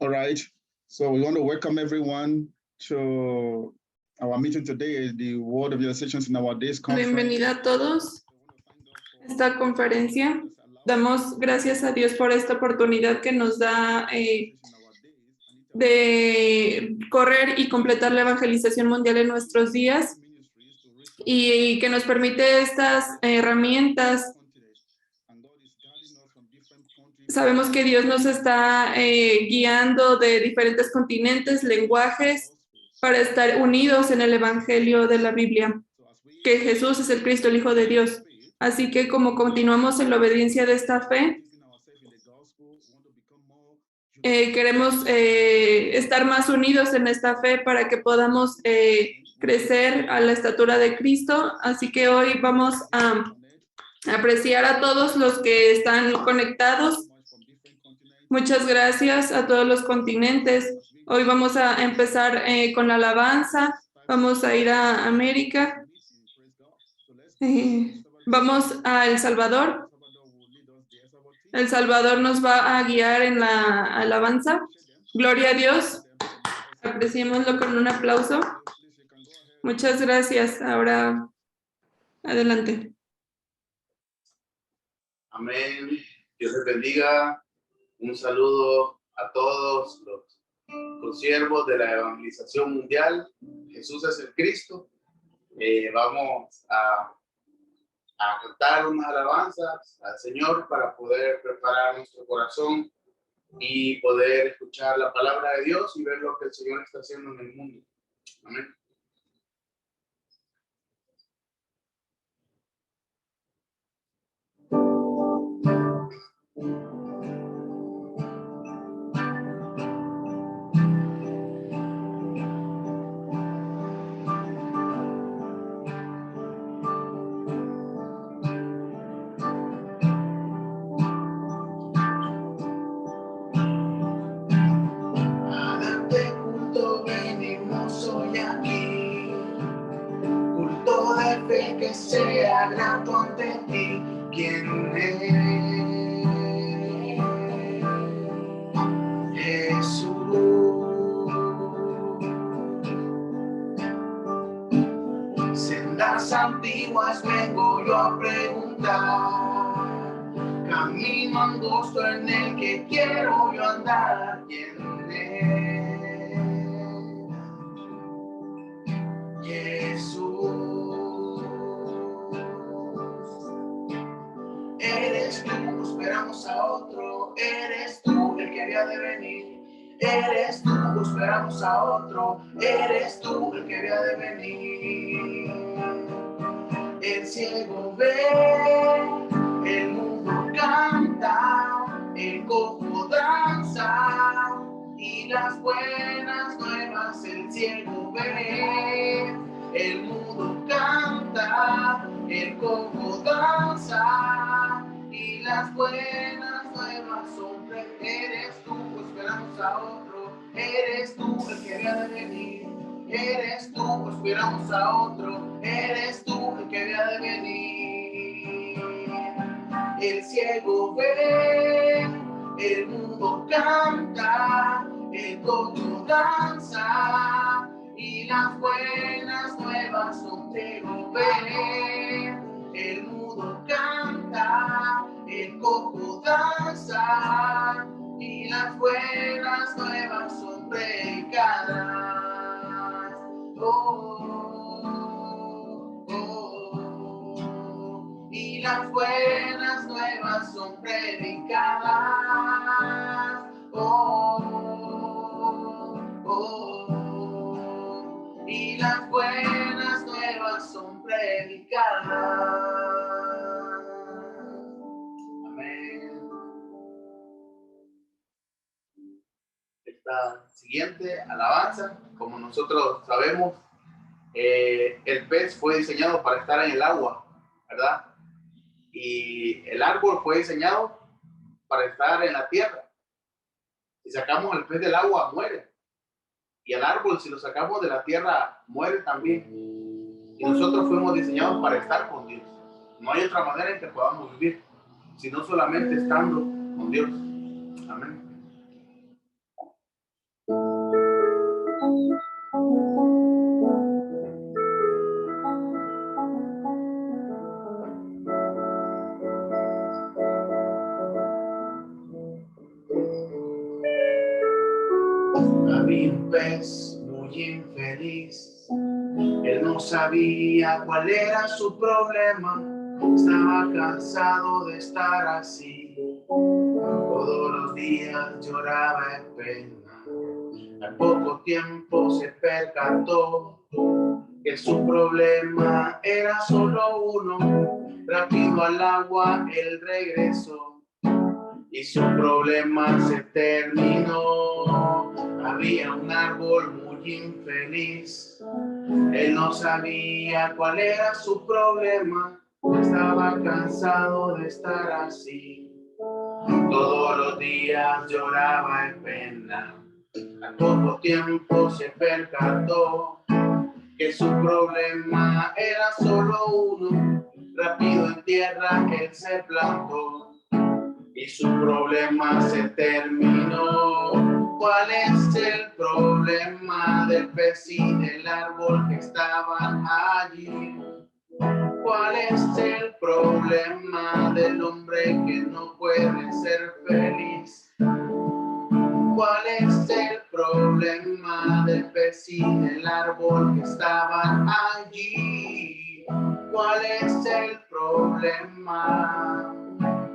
All right. So we want to welcome everyone to our meeting today, the World Evangelizations in Our Days Conference. Bienvenida a todos a esta conferencia. Damos gracias a Dios por esta oportunidad que nos da de correr y completar la evangelización mundial en nuestros días y que nos permite estas herramientas. Sabemos que Dios nos está guiando de diferentes continentes, lenguajes, para estar unidos en el Evangelio de la Biblia, que Jesús es el Cristo, el Hijo de Dios. Así que como continuamos en la obediencia de esta fe, queremos estar más unidos en esta fe para que podamos crecer a la estatura de Cristo. Así que hoy vamos a apreciar a todos los que están conectados. Muchas gracias a todos los continentes. Hoy vamos a empezar con la alabanza. Vamos a ir a América. Vamos a El Salvador. El Salvador nos va a guiar en la alabanza. Gloria a Dios. Apreciémoslo con un aplauso. Muchas gracias. Ahora, adelante. Amén. Dios les bendiga. Un saludo a todos los consiervos de la evangelización mundial. Jesús es el Cristo. Vamos a cantar unas alabanzas al Señor para poder preparar nuestro corazón y poder escuchar la palabra de Dios y ver lo que el Señor está haciendo en el mundo. Amén. Que sea grato ante ti, quien es Jesús. Sendas antiguas vengo yo a preguntar, camino angosto en el que quiero yo andar, ¿quién es Jesús? Eres tú, esperamos a otro, eres tú el que había de venir. Eres tú, esperamos a otro, eres tú el que había de venir. El ciego ve, el mundo canta, el cojo danza y las buenas nuevas el ciego ve. El mundo canta, el cojo danza y las buenas nuevas son. Eres tú, esperamos a otro, eres tú el que había de venir. Eres tú, esperamos a otro, eres tú el que había de venir. El ciego ve, el mundo canta, el cojo danza y las buenas nuevas son ciego ve. El mudo canta, el cojo danza y las buenas nuevas son predicadas. Y las buenas nuevas son predicadas. Y las buenas nuevas son predicadas. Amén. Esta siguiente alabanza, como nosotros sabemos, el pez fue diseñado para estar en el agua, ¿verdad? Y el árbol fue diseñado para estar en la tierra. Si sacamos el pez del agua, muere. Y el árbol, si lo sacamos de la tierra, muere también. Y nosotros fuimos diseñados para estar con Dios. No hay otra manera en que podamos vivir, sino solamente estando con Dios. Amén. pez muy infeliz. Él no sabía cuál era su problema. Estaba cansado de estar así. Todos los días lloraba en pena. Al poco tiempo se percató que su problema era solo uno. Rápido al agua él regresó y su problema se terminó. Había un árbol muy infeliz. Él no sabía cuál era su problema. Estaba cansado de estar así. Todos los días lloraba en pena. Al poco tiempo se percató que su problema era solo uno. Rápido en tierra él se plantó y su problema se terminó. ¿Cuál es el problema del pez y del árbol que estaban allí? ¿Cuál es el problema del hombre que no puede ser feliz? ¿Cuál es el problema del pez y del árbol que estaban allí? ¿Cuál es el problema?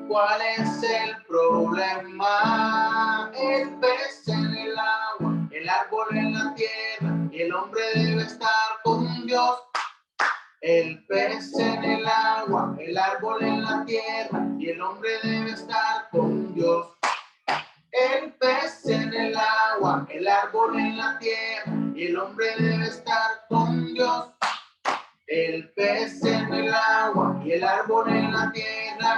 ¿Cuál es el problema? El pez en el agua, el árbol en la tierra, y el hombre debe estar con Dios. El pez en el agua, el árbol en la tierra, y el hombre debe estar con Dios. El pez en el agua, el árbol en la tierra, y el hombre debe estar con Dios. El pez en el agua y el árbol en la tierra.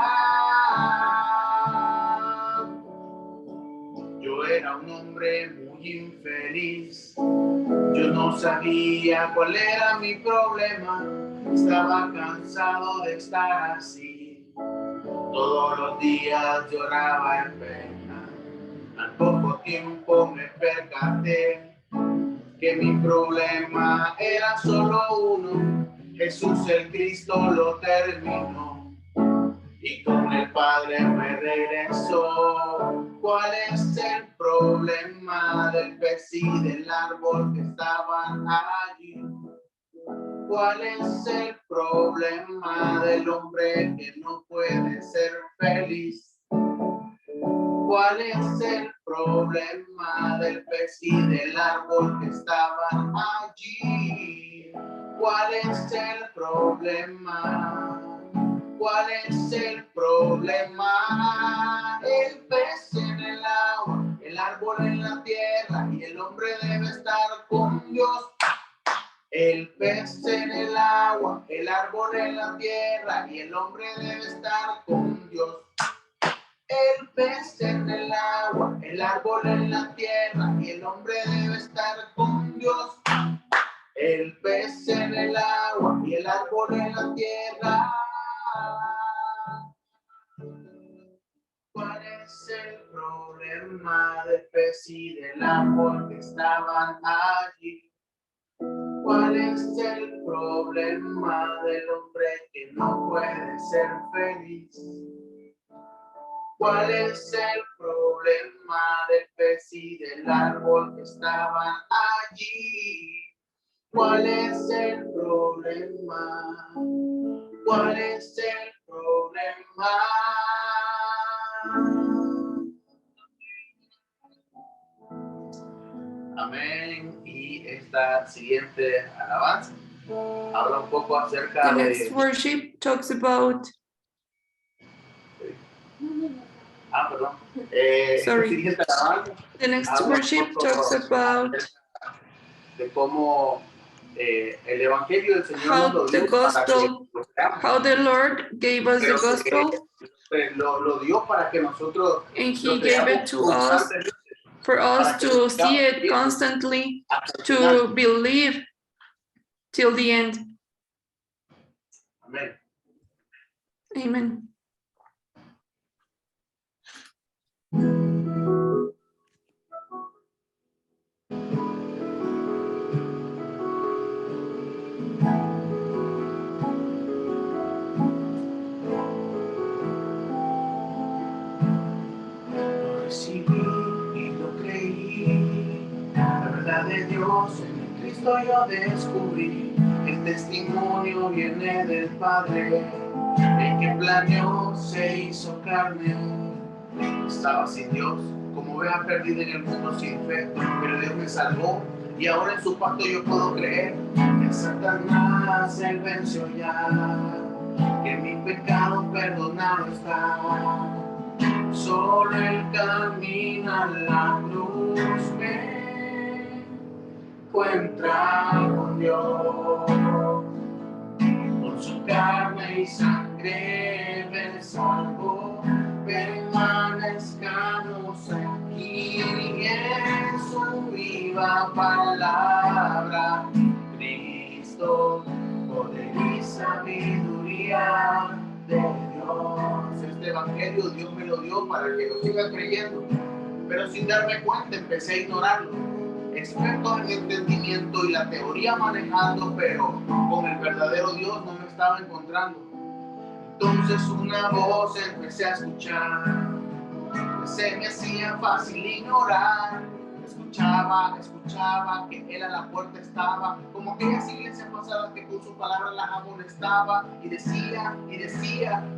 Yo era un hombre muy infeliz. Yo no sabía cuál era mi problema. Estaba cansado de estar así. Todos los días lloraba en pena. Al poco tiempo me percaté que mi problema era solo uno. Jesús el Cristo lo terminó y con el Padre me regresó. ¿Cuál es el problema del pez y del árbol que estaban allí? ¿Cuál es el problema del hombre que no puede ser feliz? ¿Cuál es el problema del pez y del árbol que estaban allí? ¿Cuál es el problema? ¿Cuál es el problema? El pez en el agua, el árbol en la tierra, y el hombre debe estar con Dios. El pez en el agua, el árbol en la tierra, y el hombre debe estar con Dios. El pez en el agua, el árbol en la tierra, y el hombre debe estar con Dios. El pez en el agua y el árbol en la tierra. ¿Cuál es el problema del pez y del árbol que estaban allí? ¿Cuál es el problema del hombre que no puede ser feliz? ¿Cuál es el problema del pez y del árbol que estaban allí? ¿Cuál es el problema? ¿Cuál es el problema? Amén. Y esta siguiente alabanza habla un poco acerca The next de... worship talks about. Perdón. Sorry. Esta siguiente alabanza The next habla un worship poco talks about de cómo el evangelio del Señor how nos lo the dio para que gospel, lo creamos. how the Lord gave us the gospel, Lo dio para que nosotros and He lo gave creamos it to us constantemente, for us para que to lo see sigamos it viendo constantly, hasta el final. to believe till the end. Amén. Amen. Lo recibí y lo creí, la verdad Cristo yo descubrí, el testimonio viene del Padre, el que planeó se hizo carne. Estaba sin Dios, como oveja perdida en el mundo sin fe, pero Dios me salvó y ahora en su pacto yo puedo creer que Satanás él venció ya, que mi pecado perdonado está. Solo el camino a la cruz me encuentra con Dios. Con su carne y sangre me salvó. Permanezcamos aquí en su viva palabra. Cristo, poder y sabiduría de Dios. Este evangelio Dios me lo dio para que lo siga creyendo, pero sin darme cuenta empecé a ignorarlo. Experto en entendimiento y la teoría manejando, pero con el verdadero Dios no me estaba encontrando. Entonces una voz empecé a escuchar, se me hacía fácil ignorar. Escuchaba que Él a la puerta estaba, como aquellas iglesias pasadas que con sus palabras las amonestaba, y decía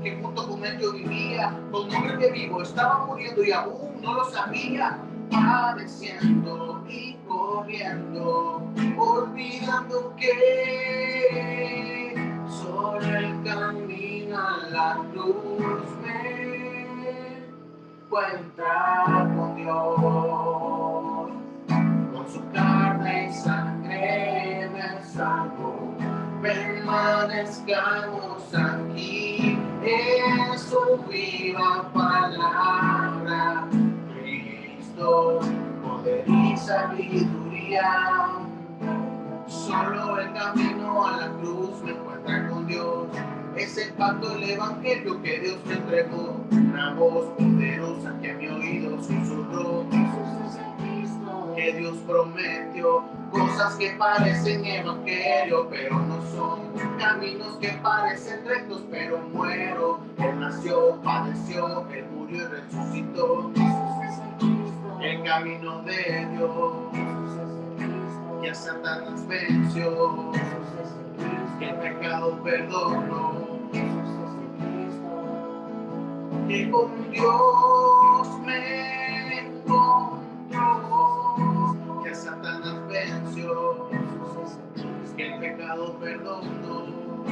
que junto con Él yo vivía, con nombre que vivo estaba muriendo y aún no lo sabía, padeciendo y corriendo, olvidando que solo el camino a la cruz me encuentra con Dios. Con su carne y sangre me salvó. Permanezcamos aquí en su viva palabra. Cristo, poder y sabiduría. Solo el camino a la cruz me encuentra con Dios. Es el pacto, el evangelio que Dios me entregó. Una voz poderosa que a mi oído susurró. Que Dios prometió cosas que parecen evangelio, pero no son. Caminos que parecen rectos, pero muero. Él nació, padeció, Él murió y resucitó. El camino de Dios, que a Satanás venció, que el pecado perdonó, que con Dios me encontró, que a Satanás venció, que el pecado perdonó,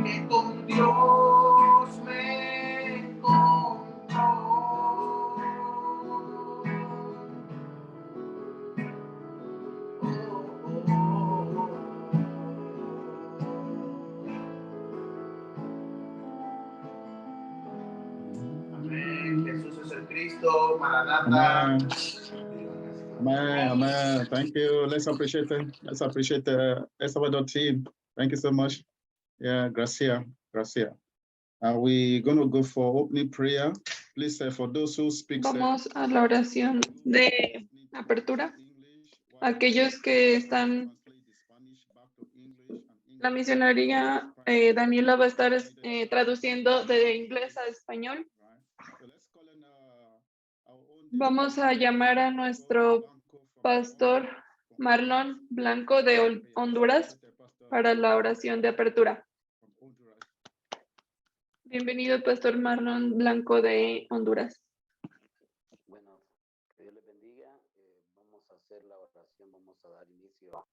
que con Dios me encontró. Amén. Jesús es el Cristo, Maranata. Amen. Amen. Amen. Thank you. Let's appreciate it. Let's appreciate the Salvador team. Thank you so much. Yeah, gracias. Gracias. We're going to go for opening prayer. Please, for those who speak. Vamos a la oración de apertura. Aquellos que están, la misionaria Daniela va a estar traduciendo de inglés a español. Vamos a llamar a nuestro pastor Marlon Blanco de Honduras para la oración de apertura. Bienvenido, pastor Marlon Blanco de Honduras. Bueno, que Dios les bendiga. Vamos a hacer la oración, vamos a dar inicio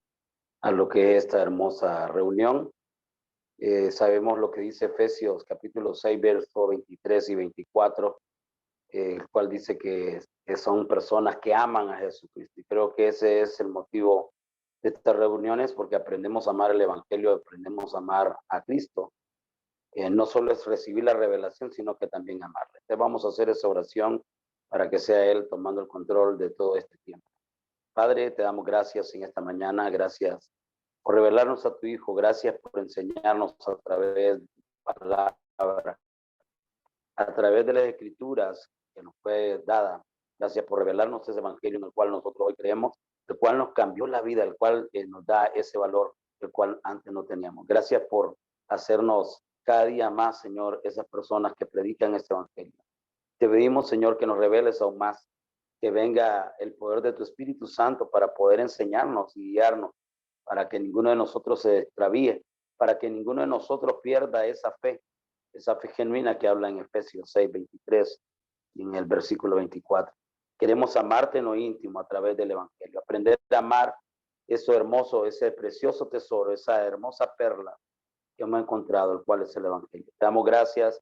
a lo que es esta hermosa reunión. Sabemos lo que dice Efesios capítulo 6, versos 23 y 24, el cual dice que son personas que aman a Jesucristo. Y creo que ese es el motivo de estas reuniones, porque aprendemos a amar el Evangelio, aprendemos a amar a Cristo. No solo es recibir la revelación, sino que también amarle. Entonces vamos a hacer esa oración para que sea Él tomando el control de todo este tiempo. Padre, te damos gracias en esta mañana, gracias por revelarnos a tu Hijo, gracias por enseñarnos a través de tu palabra, a través de las Escrituras que nos fue dada. Gracias por revelarnos ese Evangelio en el cual nosotros hoy creemos, el cual nos cambió la vida, el cual nos da ese valor, el cual antes no teníamos. Gracias por hacernos cada día más, Señor, esas personas que predican este Evangelio. Te pedimos, Señor, que nos reveles aún más que venga el poder de tu Espíritu Santo para poder enseñarnos y guiarnos, para que ninguno de nosotros se extravíe, para que ninguno de nosotros pierda esa fe genuina que habla en Efesios 6:23 y en el versículo 24. Queremos amarte en lo íntimo a través del Evangelio, aprender a amar eso hermoso, ese precioso tesoro, esa hermosa perla que hemos encontrado, el cual es el Evangelio. Te damos gracias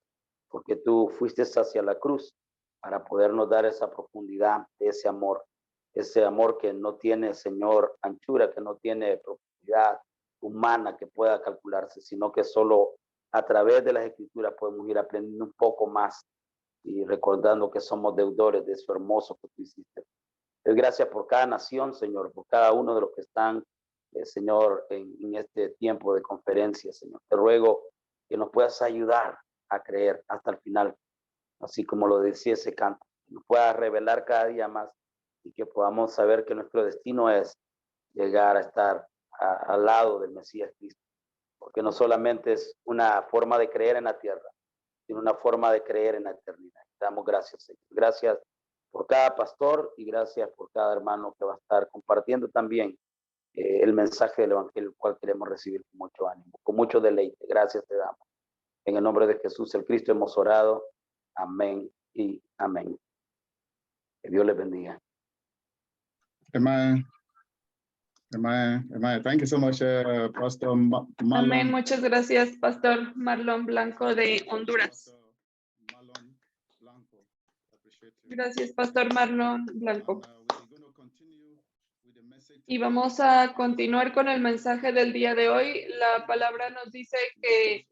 porque tú fuiste hacia la cruz para podernos dar esa profundidad de ese amor que no tiene, Señor, anchura, que no tiene profundidad humana que pueda calcularse, sino que solo a través de las Escrituras podemos ir aprendiendo un poco más y recordando que somos deudores de eso hermoso que tú hiciste. Gracias por cada nación, Señor, por cada uno de los que están, Señor, en este tiempo de conferencia, Señor. Te ruego que nos puedas ayudar a creer hasta el final, así como lo decía ese canto, que nos puedas revelar cada día más y que podamos saber que nuestro destino es llegar a estar al lado del Mesías Cristo, porque no solamente es una forma de creer en la tierra, sino una forma de creer en la eternidad. Te damos gracias, Señor. Gracias por cada pastor y gracias por cada hermano que va a estar compartiendo también el mensaje del Evangelio, el cual queremos recibir con mucho ánimo, con mucho deleite. Gracias te damos. En el nombre de Jesús, el Cristo, hemos orado. Amén y amén. Que Dios les bendiga. Amen. Amen. Amen. Thank you so much, Pastor Amén. Marlon. Muchas gracias, Pastor Marlon Blanco de Honduras. Marlon Blanco. Appreciate you. Gracias, Pastor Marlon Blanco. We're going to continue with the message. Y vamos a continuar con el mensaje del día de hoy. La palabra nos dice que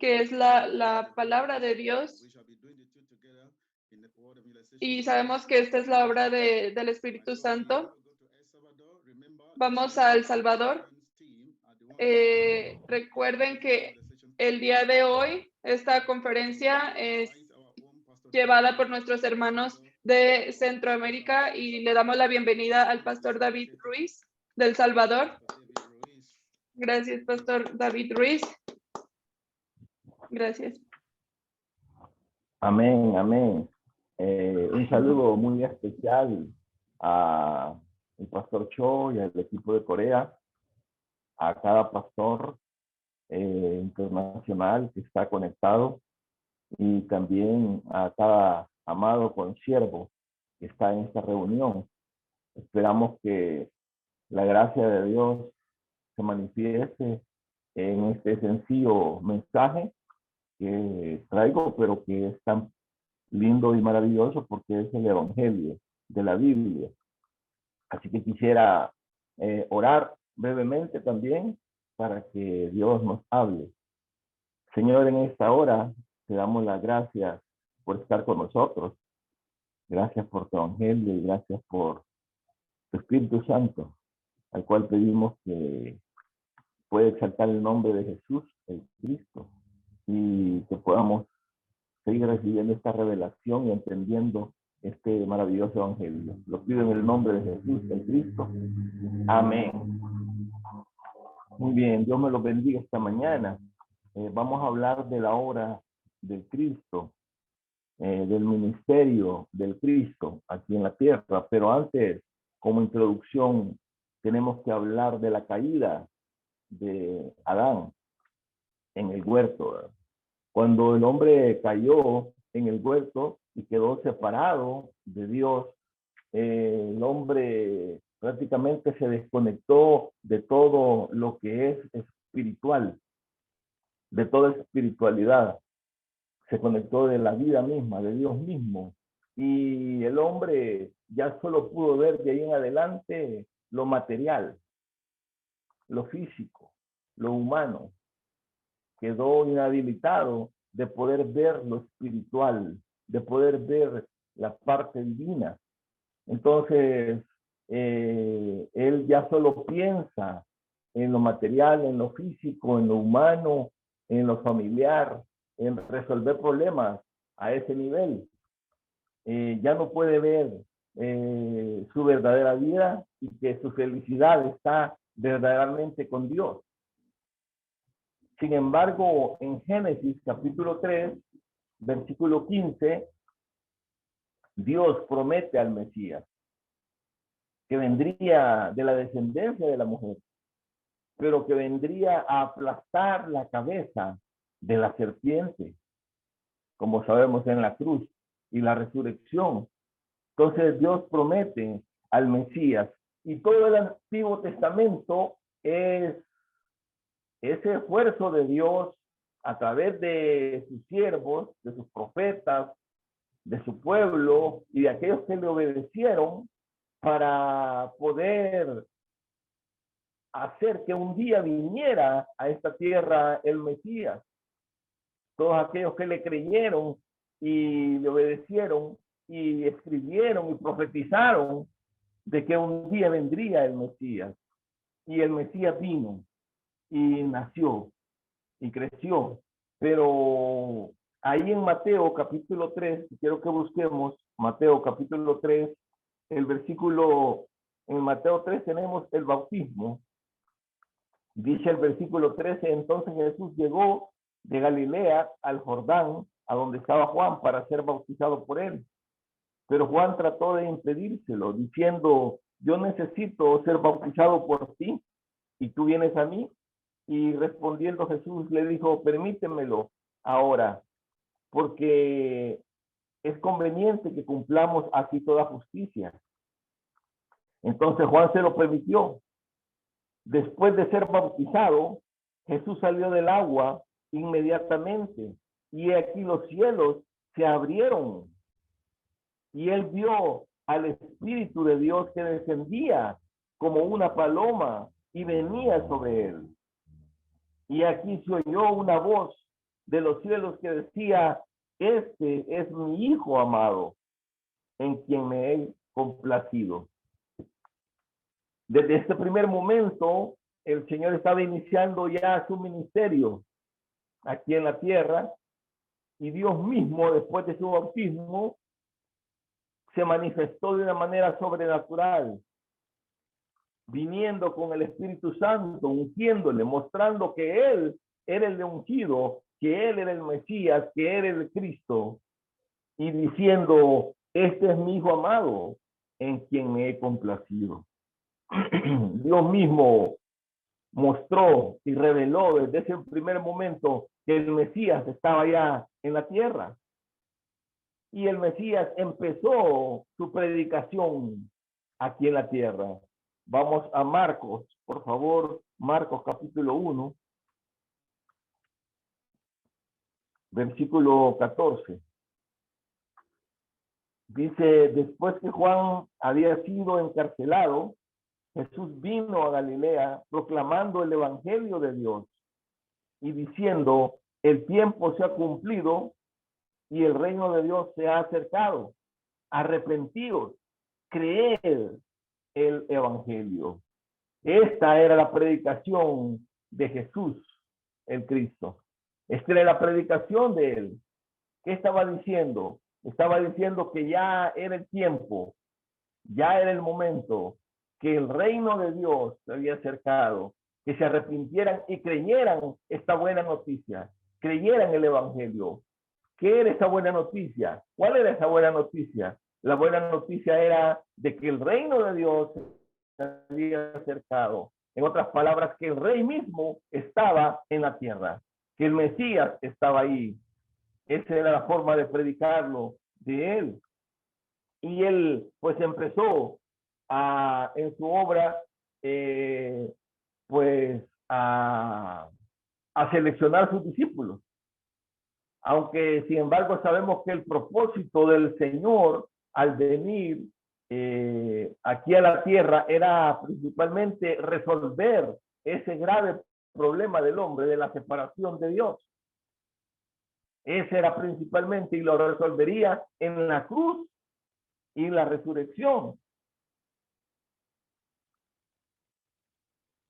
es la palabra de Dios. We shall be doing the two together in the word of realization. Y sabemos que esta es la obra del Espíritu Santo. Vamos a El Salvador. Recuerden que el día de hoy esta conferencia es llevada por nuestros hermanos de Centroamérica y le damos la bienvenida al pastor David Ruiz del Salvador. Gracias, pastor David Ruiz. Gracias. Amén, amén. Un saludo muy especial a el pastor Cho y al equipo de Corea, a cada pastor internacional que está conectado y también a cada amado consiervo que está en esta reunión. Esperamos que la gracia de Dios se manifieste en este sencillo mensaje que traigo, pero que es tan lindo y maravilloso porque es el Evangelio de la Biblia. Así que quisiera orar brevemente también para que Dios nos hable. Señor, en esta hora te damos las gracias por estar con nosotros. Gracias por tu Evangelio y gracias por tu Espíritu Santo, al cual pedimos que pueda exaltar el nombre de Jesús, el Cristo, y que podamos seguir recibiendo esta revelación y entendiendo este maravilloso Evangelio. Lo pido en el nombre de Jesús, el Cristo. Amén. Muy bien, Dios me los bendiga esta mañana. Vamos a hablar de la obra del Cristo, del ministerio del Cristo aquí en la tierra. Pero antes, como introducción, tenemos que hablar de la caída de Adán en el huerto. Cuando el hombre cayó en el huerto y quedó separado de Dios, el hombre prácticamente se desconectó de todo lo que es espiritual, de toda espiritualidad. Se conectó de la vida misma, de Dios mismo. Y el hombre ya solo pudo ver de ahí en adelante lo material, lo físico, lo humano. Quedó inhabilitado de poder ver lo espiritual, de poder ver la parte divina. Entonces, él ya solo piensa en lo material, en lo físico, en lo humano, en lo familiar, en resolver problemas a ese nivel. Ya no puede ver su verdadera vida y que su felicidad está verdaderamente con Dios. Sin embargo, en Génesis capítulo 3, versículo 15, Dios promete al Mesías que vendría de la descendencia de la mujer, pero que vendría a aplastar la cabeza de la serpiente, como sabemos en la cruz y la resurrección. Entonces Dios promete al Mesías, y todo el Antiguo Testamento es ese esfuerzo de Dios a través de sus siervos, de sus profetas, de su pueblo y de aquellos que le obedecieron para poder hacer que un día viniera a esta tierra el Mesías. Todos aquellos que le creyeron y le obedecieron y escribieron y profetizaron de que un día vendría el Mesías. Y el Mesías vino y nació y creció. Pero ahí en Mateo capítulo 3, quiero que busquemos Mateo capítulo 3, el versículo, en Mateo 3 tenemos el bautismo. Dice el versículo 13, entonces Jesús llegó de Galilea al Jordán, a donde estaba Juan, para ser bautizado por él. Pero Juan trató de impedírselo, diciendo, yo necesito ser bautizado por ti, y tú vienes a mí. Y respondiendo Jesús le dijo, permítemelo ahora, porque es conveniente que cumplamos así toda justicia. Entonces Juan se lo permitió. Después de ser bautizado, Jesús salió del agua inmediatamente, y aquí los cielos se abrieron, y él vio al Espíritu de Dios que descendía como una paloma y venía sobre él. Y aquí se oyó una voz de los cielos que decía, este es mi Hijo amado, en quien me he complacido. Desde este primer momento, el Señor estaba iniciando ya su ministerio aquí en la tierra, y Dios mismo, después de su bautismo, se manifestó de una manera sobrenatural, viniendo con el Espíritu Santo, ungiéndole, mostrando que Él era el ungido, que Él era el Mesías, que Él era el Cristo, y diciendo, este es mi Hijo amado, en quien me he complacido. Dios mismo mostró y reveló desde ese primer momento que el Mesías estaba ya en la tierra. Y el Mesías empezó su predicación aquí en la tierra. Vamos a Marcos, por favor, Marcos capítulo 1, versículo 14. Dice, después que Juan había sido encarcelado, Jesús vino a Galilea proclamando el evangelio de Dios y diciendo, el tiempo se ha cumplido y el reino de Dios se ha acercado. Arrepentidos, creed el evangelio. Esta era la predicación de Jesús, el Cristo. Esta era la predicación de él. ¿Qué estaba diciendo? Estaba diciendo que ya era el tiempo, ya era el momento, que el reino de Dios se había acercado, que se arrepintieran y creyeran esta buena noticia, creyeran el evangelio. ¿Qué era esa buena noticia? ¿Cuál era esa buena noticia? La buena noticia era de que el reino de Dios se había acercado. En otras palabras, que el rey mismo estaba en la tierra, que el Mesías estaba ahí. Esa era la forma de predicarlo de él. Y él pues empezó en su obra pues a seleccionar sus discípulos. Aunque sin embargo sabemos que el propósito del Señor al venir aquí a la tierra era principalmente resolver ese grave problema del hombre, de la separación de Dios. Ese era principalmente, y lo resolvería en la cruz y la resurrección.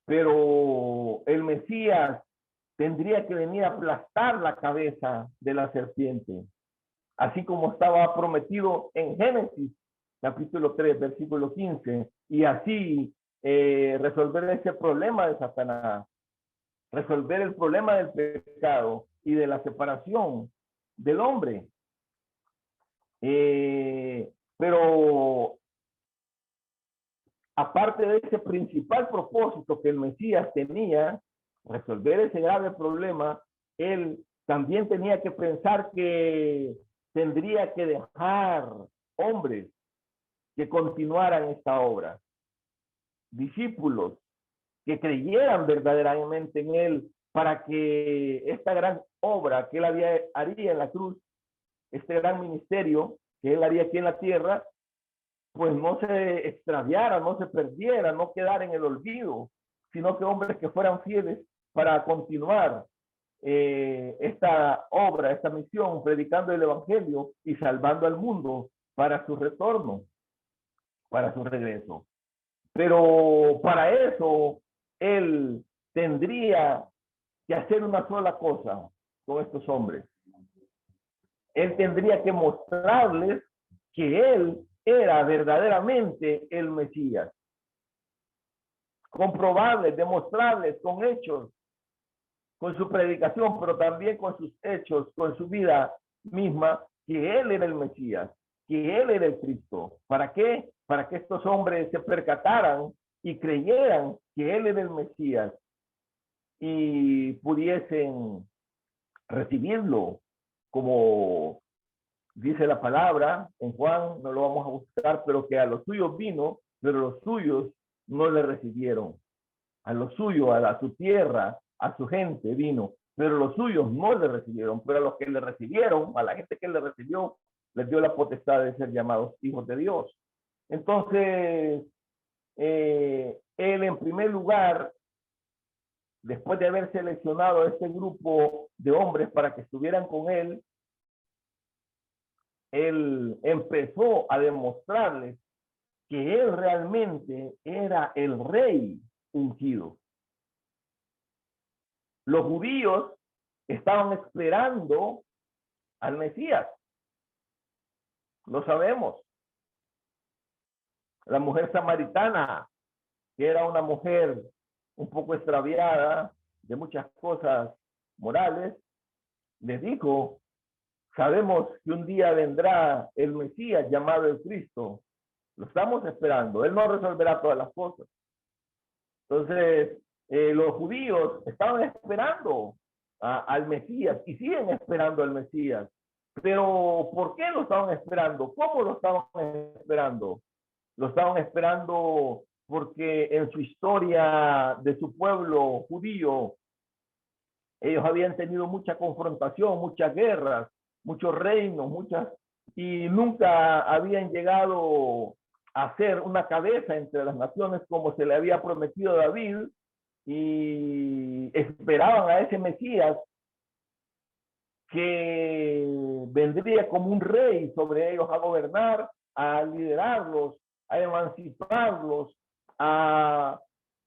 Pero el Mesías tendría que venir a aplastar la cabeza de la serpiente, así como estaba prometido en Génesis, capítulo 3, versículo 15, y así resolver ese problema de Satanás, resolver el problema del pecado y de la separación del hombre. Pero aparte de ese principal propósito que el Mesías tenía, resolver ese grave problema, él también tenía que pensar que tendría que dejar hombres que continuaran esta obra, discípulos que creyeran verdaderamente en él, para que esta gran obra que él haría en la cruz, este gran ministerio que él haría aquí en la tierra, pues no se extraviara, no se perdiera, no quedara en el olvido, sino que hombres que fueran fieles para continuar esta obra, esta misión, predicando el evangelio y salvando al mundo para su retorno, para su regreso. Pero para eso él tendría que hacer una sola cosa con estos hombres. Él tendría que mostrarles que él era verdaderamente el Mesías. Comprobarles, demostrarles con hechos, con su predicación, pero también con sus hechos, con su vida misma, que él era el Mesías, que él era el Cristo. ¿Para qué? Para que estos hombres se percataran y creyeran que él era el Mesías y pudiesen recibirlo, como dice la palabra en Juan, no lo vamos a buscar, pero que a los suyos vino, pero los suyos no le recibieron. A los suyos, a su tierra, a su gente vino, pero los suyos no le recibieron. Pero a los que le recibieron, a la gente que le recibió, les dio la potestad de ser llamados hijos de Dios. Entonces, él en primer lugar, después de haber seleccionado a este grupo de hombres para que estuvieran con él empezó a demostrarles que él realmente era el rey ungido. Los judíos estaban esperando al Mesías. Lo sabemos. La mujer samaritana, que era una mujer un poco extraviada de muchas cosas morales, les dijo: sabemos que un día vendrá el Mesías llamado el Cristo. Lo estamos esperando. Él no resolverá todas las cosas. Entonces, los judíos estaban esperando al Mesías y siguen esperando al Mesías. Pero, ¿por qué lo estaban esperando? ¿Cómo lo estaban esperando? Lo estaban esperando porque en su historia de su pueblo judío, ellos habían tenido mucha confrontación, muchas guerras, muchos reinos, y nunca habían llegado a ser una cabeza entre las naciones como se le había prometido a David, y esperaban a ese Mesías que vendría como un rey sobre ellos a gobernar, a liderarlos, a emanciparlos, a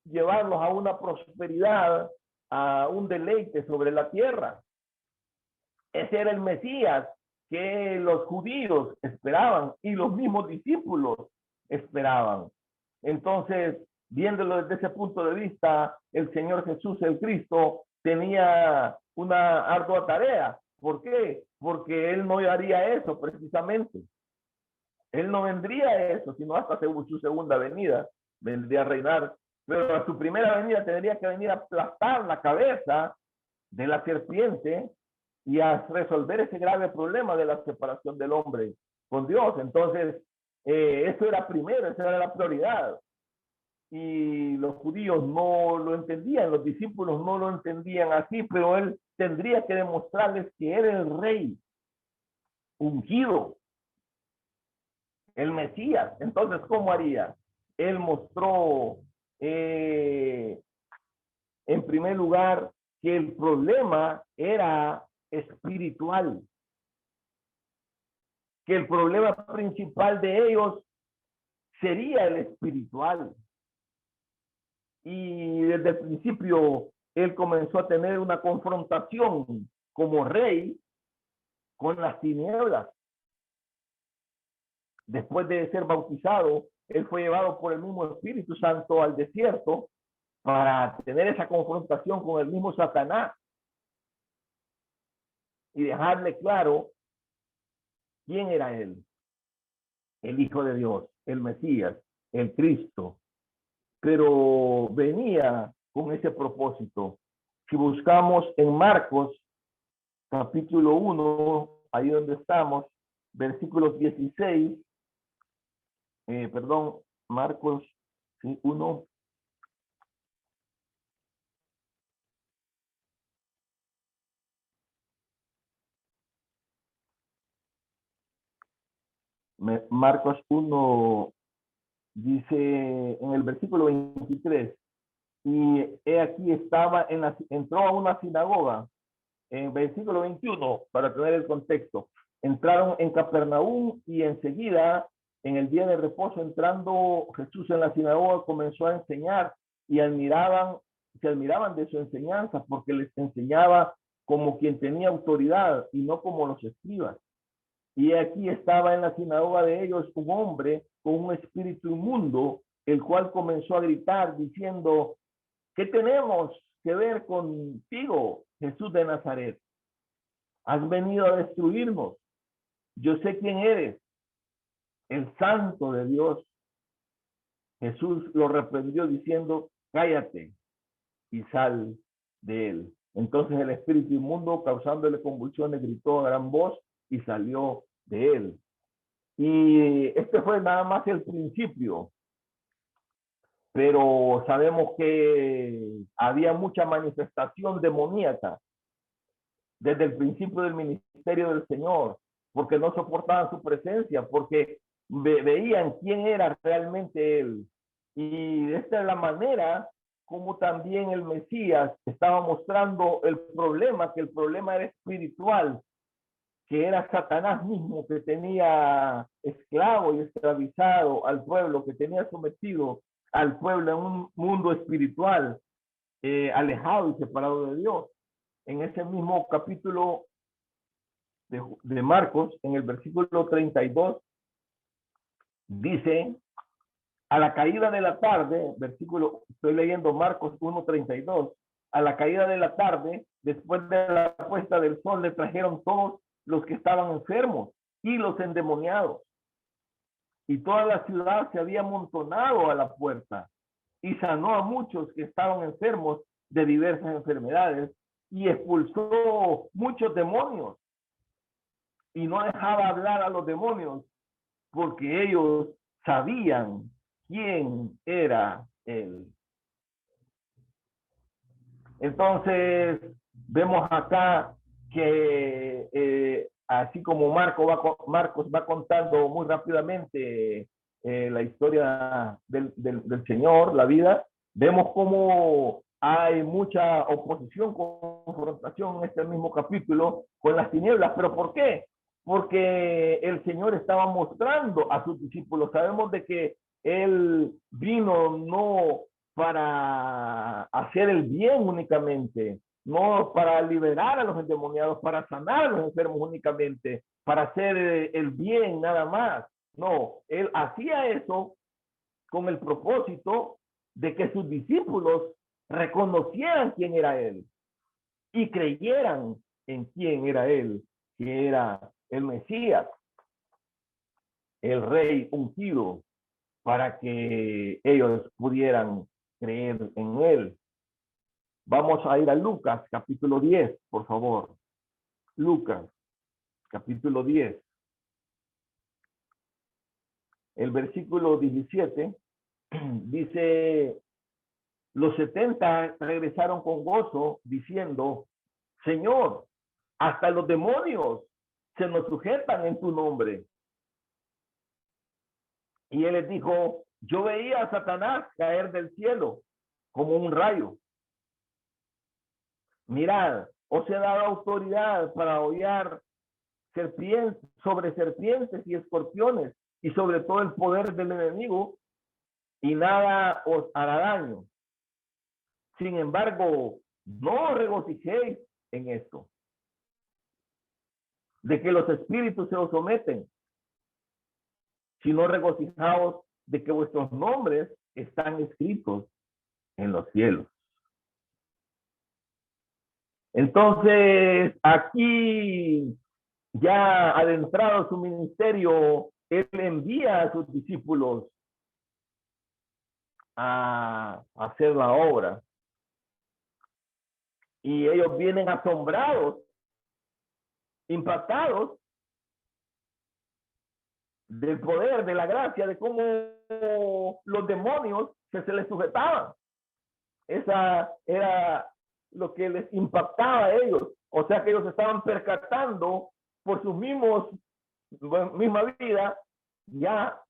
llevarlos a una prosperidad, a un deleite sobre la tierra. Ese era el Mesías que los judíos esperaban y los mismos discípulos esperaban. Entonces, viéndolo desde ese punto de vista, el Señor Jesús, el Cristo, tenía una ardua tarea. ¿Por qué? Porque él no haría eso precisamente. Él no vendría a eso, sino hasta su segunda venida, vendría a reinar. Pero a su primera venida tendría que venir a aplastar la cabeza de la serpiente y a resolver ese grave problema de la separación del hombre con Dios. Entonces, eso era primero, esa era la prioridad. Y los judíos no lo entendían, los discípulos no lo entendían así, pero él tendría que demostrarles que era el rey ungido, el Mesías. Entonces, ¿cómo haría? Él mostró, en primer lugar, que el problema era espiritual, que el problema principal de ellos sería el espiritual. Y desde el principio él comenzó a tener una confrontación como rey con las tinieblas. Después de ser bautizado, él fue llevado por el mismo Espíritu Santo al desierto para tener esa confrontación con el mismo Satanás y dejarle claro quién era él. el Hijo de Dios, el Mesías, el Cristo, pero venía con ese propósito. Si buscamos en Marcos, capítulo 1, ahí donde estamos, versículos 16, Marcos 1. Marcos 1 dice en el versículo 23, y he aquí entró a una sinagoga, en versículo 21, para tener el contexto. Entraron en Capernaum y enseguida, en el día de reposo, entrando Jesús en la sinagoga, comenzó a enseñar y se admiraban de su enseñanza, porque les enseñaba como quien tenía autoridad y no como los escribas. Y aquí estaba en la sinagoga de ellos un hombre con un espíritu inmundo, el cual comenzó a gritar diciendo: ¿qué tenemos que ver contigo, Jesús de Nazaret? Has venido a destruirnos. Yo sé quién eres, el Santo de Dios. Jesús lo reprendió diciendo: cállate y sal de él. Entonces el espíritu inmundo, causándole convulsiones, gritó a gran voz y salió de él. Y este fue nada más el principio, pero sabemos que había mucha manifestación demoníaca desde el principio del ministerio del Señor, porque no soportaban su presencia, porque veían quién era realmente Él. Y esta es la manera como también el Mesías estaba mostrando el problema, que el problema era espiritual, que era Satanás mismo, que tenía esclavo y esclavizado al pueblo, que tenía sometido al pueblo en un mundo espiritual, alejado y separado de Dios. En ese mismo capítulo de Marcos, en el versículo 32, dice: a la caída de la tarde, estoy leyendo Marcos 1:32, a la caída de la tarde, después de la puesta del sol, le trajeron todos los que estaban enfermos y los endemoniados. Y toda la ciudad se había amontonado a la puerta, y sanó a muchos que estaban enfermos de diversas enfermedades, y expulsó muchos demonios, y no dejaba hablar a los demonios, porque ellos sabían quién era él. Entonces, vemos acá que así como Marcos va contando muy rápidamente la historia del Señor, la vida, vemos cómo hay mucha oposición, confrontación en este mismo capítulo con las tinieblas. ¿Pero por qué? Porque el Señor estaba mostrando a sus discípulos. Sabemos de que Él vino no para hacer el bien únicamente, no para liberar a los endemoniados, para sanar a los enfermos únicamente, para hacer el bien nada más. No, Él hacía eso con el propósito de que sus discípulos reconocieran quién era Él y creyeran en quién era Él, que era el Mesías, el Rey ungido, para que ellos pudieran creer en Él. Vamos a ir a Lucas, capítulo 10, por favor. Lucas, capítulo 10. El versículo 17 dice: los 70 regresaron con gozo, diciendo: Señor, hasta los demonios se nos sujetan en tu nombre. Y él les dijo: yo veía a Satanás caer del cielo como un rayo. Mirad, os he dado autoridad para hollar sobre serpientes y escorpiones y sobre todo el poder del enemigo, y nada os hará daño. Sin embargo, no os regocijéis en esto, de que los espíritus se os someten, sino regocijaos de que vuestros nombres están escritos en los cielos. Entonces, aquí, ya adentrado su ministerio, Él envía a sus discípulos a hacer la obra. Y ellos vienen asombrados, impactados del poder, de la gracia, de cómo los demonios se les sujetaban. Esa era lo que les impactaba a ellos. O sea que ellos estaban percatando por sus misma vida, ya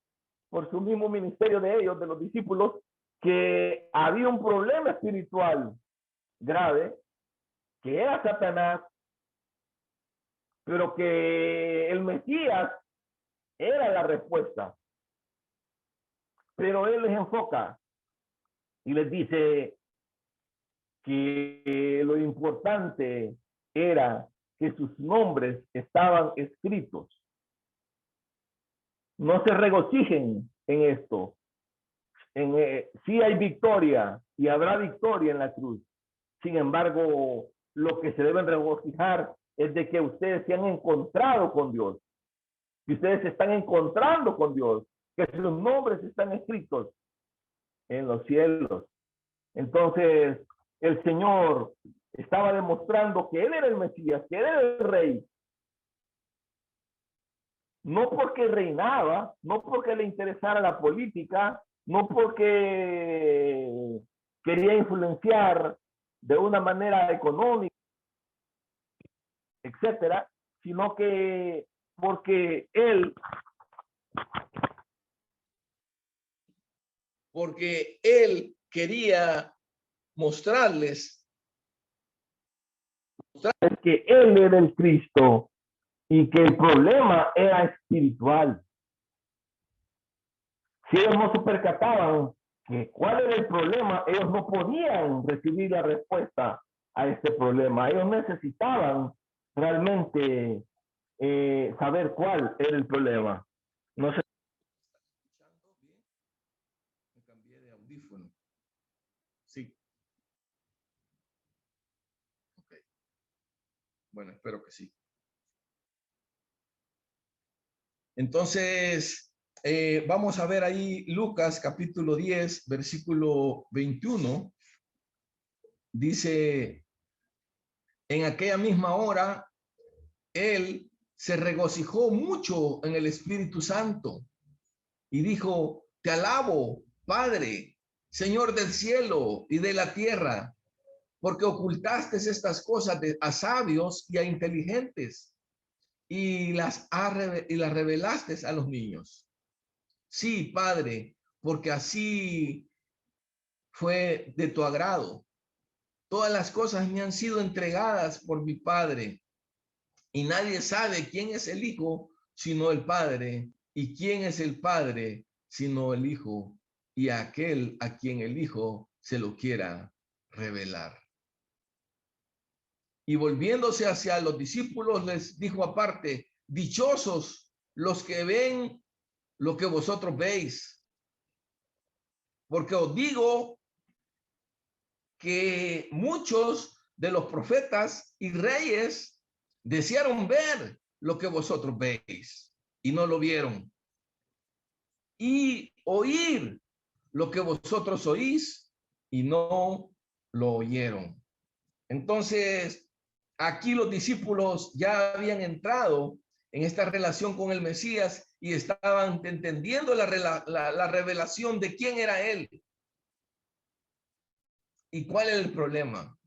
por su mismo ministerio de ellos, de los discípulos, que había un problema espiritual grave, que era Satanás, pero que el Mesías era la respuesta. Pero él les enfoca y les dice que lo importante era que sus nombres estaban escritos. No se regocijen en esto. Sí hay victoria y habrá victoria en la cruz. Sin embargo, lo que se deben regocijar es de que ustedes se han encontrado con Dios, que ustedes se están encontrando con Dios, que sus nombres están escritos en los cielos. Entonces, el Señor estaba demostrando que Él era el Mesías, que Él era el Rey. No porque reinaba, no porque le interesara la política, no porque quería influenciar de una manera económica, etcétera, sino que porque él quería mostrarles que él era el Cristo y que el problema era espiritual. Si ellos no se percataban que cuál era el problema, ellos no podían recibir la respuesta a este problema. Ellos necesitaban realmente saber cuál era el problema. No sé. ¿Escuchando bien? Me cambié de audífono. Sí. Ok. Bueno, espero que sí. Entonces, vamos a ver ahí Lucas capítulo 10, versículo 21. Dice, en aquella misma hora, él se regocijó mucho en el Espíritu Santo y dijo, te alabo, Padre, Señor del cielo y de la tierra, porque ocultaste estas cosas a sabios y a inteligentes y las revelaste a los niños. Sí, Padre, porque así fue de tu agrado. Todas las cosas me han sido entregadas por mi Padre, y nadie sabe quién es el Hijo sino el Padre, y quién es el Padre sino el Hijo, y aquel a quien el Hijo se lo quiera revelar. Y volviéndose hacia los discípulos, les dijo aparte, dichosos los que ven lo que vosotros veis, porque os digo que muchos de los profetas y reyes desearon ver lo que vosotros veis y no lo vieron, y oír lo que vosotros oís y no lo oyeron. Entonces, aquí los discípulos ya habían entrado en esta relación con el Mesías y estaban entendiendo la revelación de quién era él y cuál era el problema.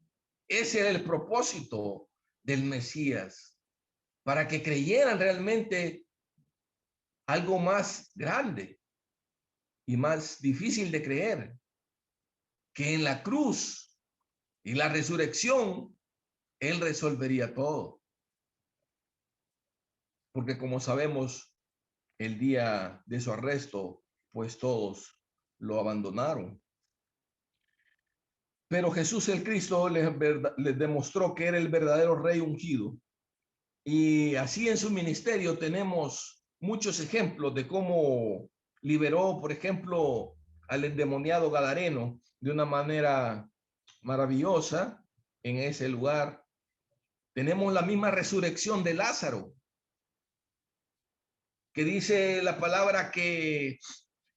Ese era el propósito del Mesías, para que creyeran realmente algo más grande y más difícil de creer, que en la cruz y la resurrección él resolvería todo. Porque como sabemos, el día de su arresto, pues todos lo abandonaron. Pero Jesús el Cristo les demostró que era el verdadero rey ungido. Y así en su ministerio tenemos muchos ejemplos de cómo liberó, por ejemplo, al endemoniado gadareno de una manera maravillosa en ese lugar. Tenemos la misma resurrección de Lázaro. que dice la palabra que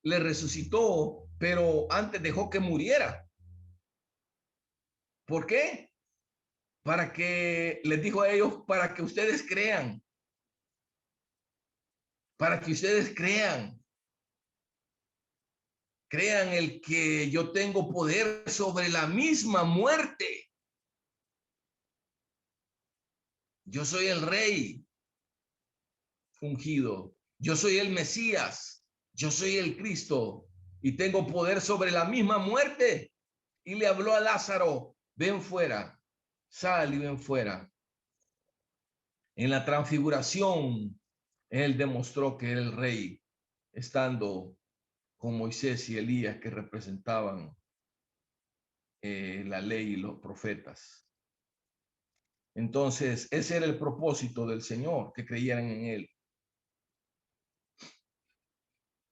le resucitó, pero antes dejó que muriera. ¿Por qué? Para que, les dijo a ellos, para que ustedes crean. Para que ustedes crean. Crean el que yo tengo poder sobre la misma muerte. Yo soy el rey ungido. Yo soy el Mesías. Yo soy el Cristo y tengo poder sobre la misma muerte. Y le habló a Lázaro, ven fuera, sal y ven fuera. En la transfiguración, él demostró que era el rey, estando con Moisés y Elías, que representaban la ley y los profetas. Entonces, ese era el propósito del Señor, que creyeran en él.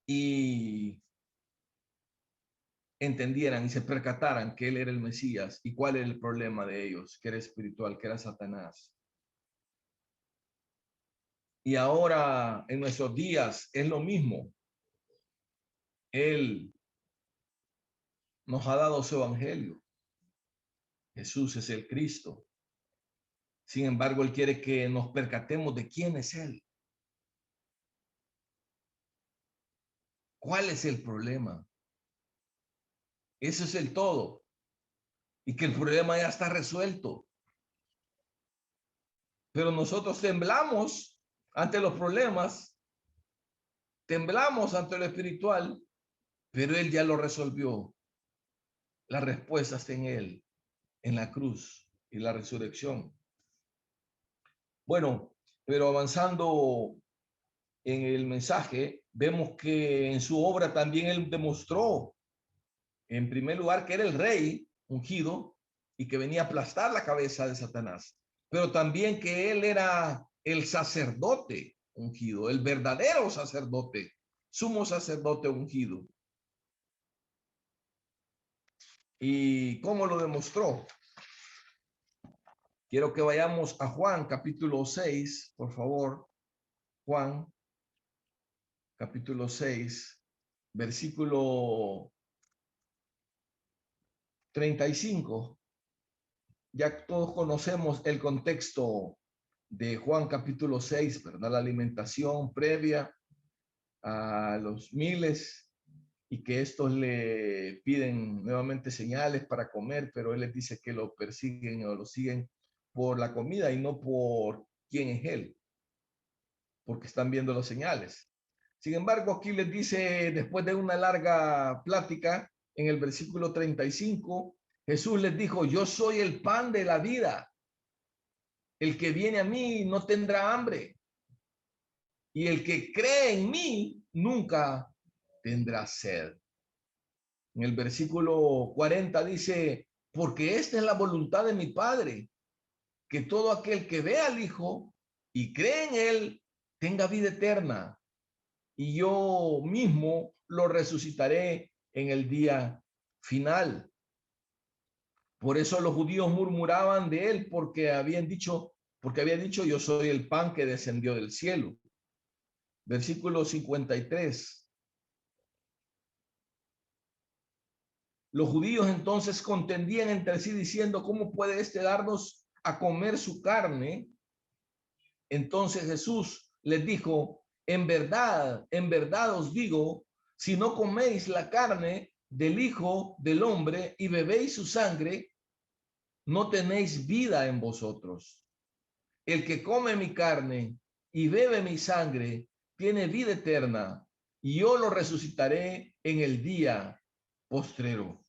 Y entendieran y se percataran que él era el Mesías y cuál era el problema de ellos, que era espiritual, que era Satanás. Y ahora en nuestros días es lo mismo. Él nos ha dado su evangelio. Jesús es el Cristo. Sin embargo, él quiere que nos percatemos de quién es él. ¿Cuál es el problema? Eso es el todo. Y que el problema ya está resuelto. Pero nosotros temblamos ante los problemas, temblamos ante lo espiritual, pero él ya lo resolvió. La respuesta está en él, en la cruz y la resurrección. Bueno, pero avanzando en el mensaje, vemos que en su obra también él demostró, en primer lugar, que era el rey ungido y que venía a aplastar la cabeza de Satanás, pero también que él era el sacerdote ungido, el verdadero sacerdote, sumo sacerdote ungido. ¿Y cómo lo demostró? Quiero que vayamos a Juan capítulo 6, por favor. Juan capítulo 6, versículo 35. Ya todos conocemos el contexto de Juan capítulo 6, ¿verdad? La alimentación previa a los miles y que estos le piden nuevamente señales para comer, pero él les dice que lo persiguen o lo siguen por la comida y no por quién es él, porque están viendo las señales. Sin embargo, aquí les dice, después de una larga plática, en el versículo 35, Jesús les dijo, yo soy el pan de la vida. El que viene a mí no tendrá hambre. Y el que cree en mí nunca tendrá sed. En el versículo 40 dice, porque esta es la voluntad de mi Padre, que todo aquel que ve al Hijo y cree en él tenga vida eterna. Y yo mismo lo resucitaré en el día final. Por eso los judíos murmuraban de él porque había dicho, yo soy el pan que descendió del cielo. Versículo 53. Los judíos entonces contendían entre sí diciendo, ¿cómo puede este darnos a comer su carne? Entonces Jesús les dijo, en verdad os digo, si no coméis la carne del Hijo del Hombre y bebéis su sangre, no tenéis vida en vosotros. El que come mi carne y bebe mi sangre tiene vida eterna, y yo lo resucitaré en el día postrero.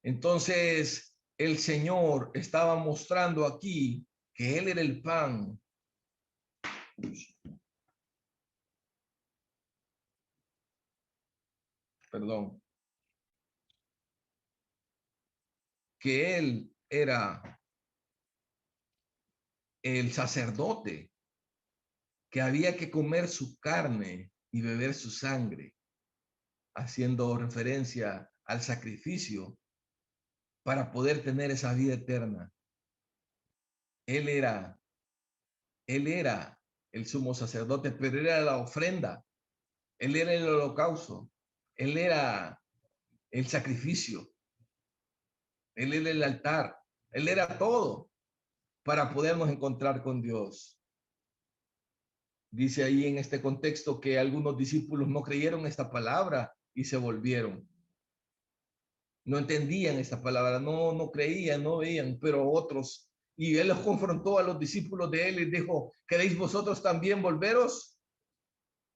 Entonces, el Señor estaba mostrando aquí que Él era el pan. Perdón. Que Él era el sacerdote, que había que comer su carne y beber su sangre, haciendo referencia al sacrificio para poder tener esa vida eterna. Él era el sumo sacerdote, pero él era la ofrenda, él era el holocausto, él era el sacrificio, él era el altar, él era todo para podernos encontrar con Dios. Dice ahí en este contexto que algunos discípulos no creyeron esta palabra y se volvieron. No entendían esta palabra, no creían, no veían, pero otros. Y él los confrontó a los discípulos de él y dijo, ¿queréis vosotros también volveros?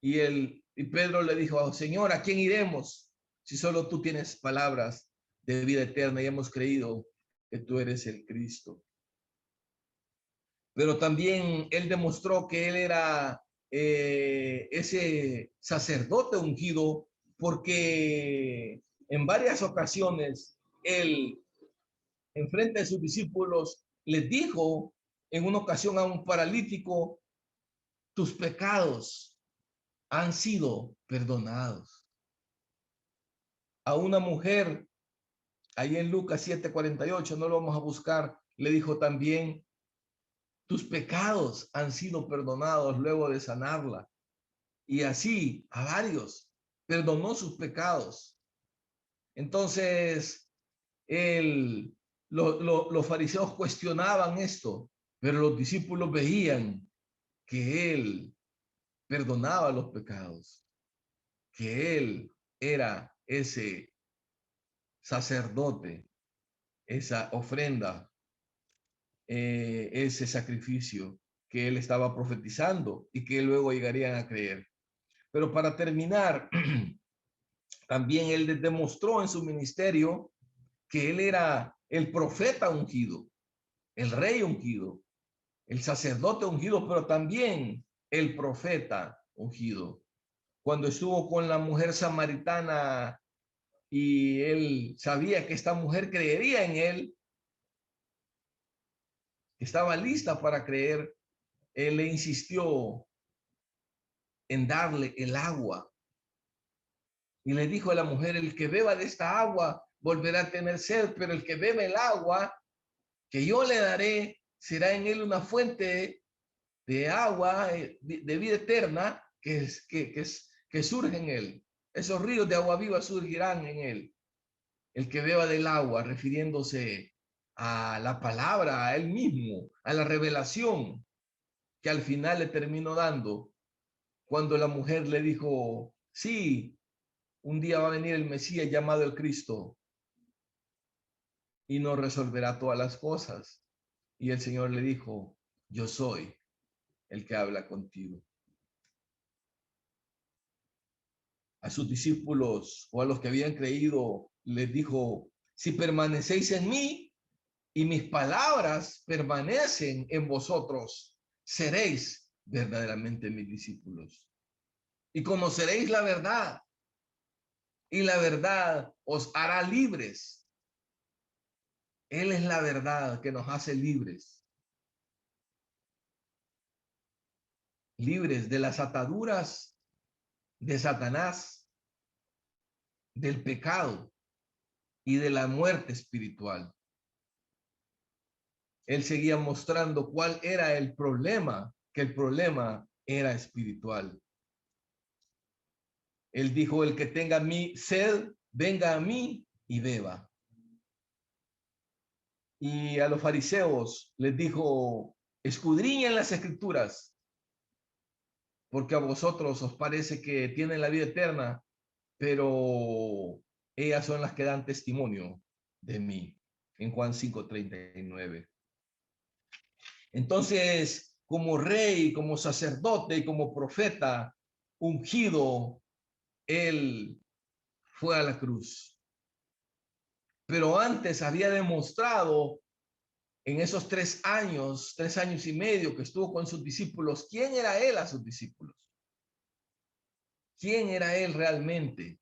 Y Pedro le dijo, oh, Señor, ¿a quién iremos? Si solo tú tienes palabras de vida eterna y hemos creído que tú eres el Cristo. Pero también él demostró que él era ese sacerdote ungido, porque en varias ocasiones él, en frente de sus discípulos, les dijo en una ocasión a un paralítico, tus pecados han sido perdonados. A una mujer, ahí en Lucas 7:48, no lo vamos a buscar, le dijo también, tus pecados han sido perdonados luego de sanarla. Y así a varios perdonó sus pecados. Entonces, los fariseos cuestionaban esto, pero los discípulos veían que él perdonaba los pecados, que él era ese sacerdote, esa ofrenda, ese sacrificio que él estaba profetizando y que luego llegarían a creer. Pero para terminar, también él demostró en su ministerio que él era el profeta ungido, el rey ungido, el sacerdote ungido, pero también el profeta ungido. Cuando estuvo con la mujer samaritana y él sabía que esta mujer creería en él, estaba lista para creer, él le insistió en darle el agua. Y le dijo a la mujer, el que beba de esta agua volverá a tener sed, pero el que bebe el agua que yo le daré, será en él una fuente de agua de vida eterna que surge en él. Esos ríos de agua viva surgirán en él. El que beba del agua, refiriéndose a la palabra, a él mismo, a la revelación que al final le terminó dando cuando la mujer le dijo, sí, un día va a venir el Mesías llamado el Cristo y nos resolverá todas las cosas. Y el Señor le dijo, yo soy el que habla contigo. A sus discípulos o a los que habían creído, les dijo, si permanecéis en mí y mis palabras permanecen en vosotros, seréis verdaderamente mis discípulos. Y conoceréis la verdad, y la verdad os hará libres. Él es la verdad que nos hace libres. Libres de las ataduras de Satanás, del pecado y de la muerte espiritual. Él seguía mostrando cuál era el problema, que el problema era espiritual. Él dijo, el que tenga sed, venga a mí y beba. Y a los fariseos les dijo, escudriñen las escrituras, porque a vosotros os parece que tienen la vida eterna, pero ellas son las que dan testimonio de mí. En Juan 5:39. Entonces, como rey, como sacerdote y como profeta ungido, él fue a la cruz. Pero antes había demostrado en esos 3 años y medio que estuvo con sus discípulos, ¿quién era él a sus discípulos? ¿Quién era él realmente?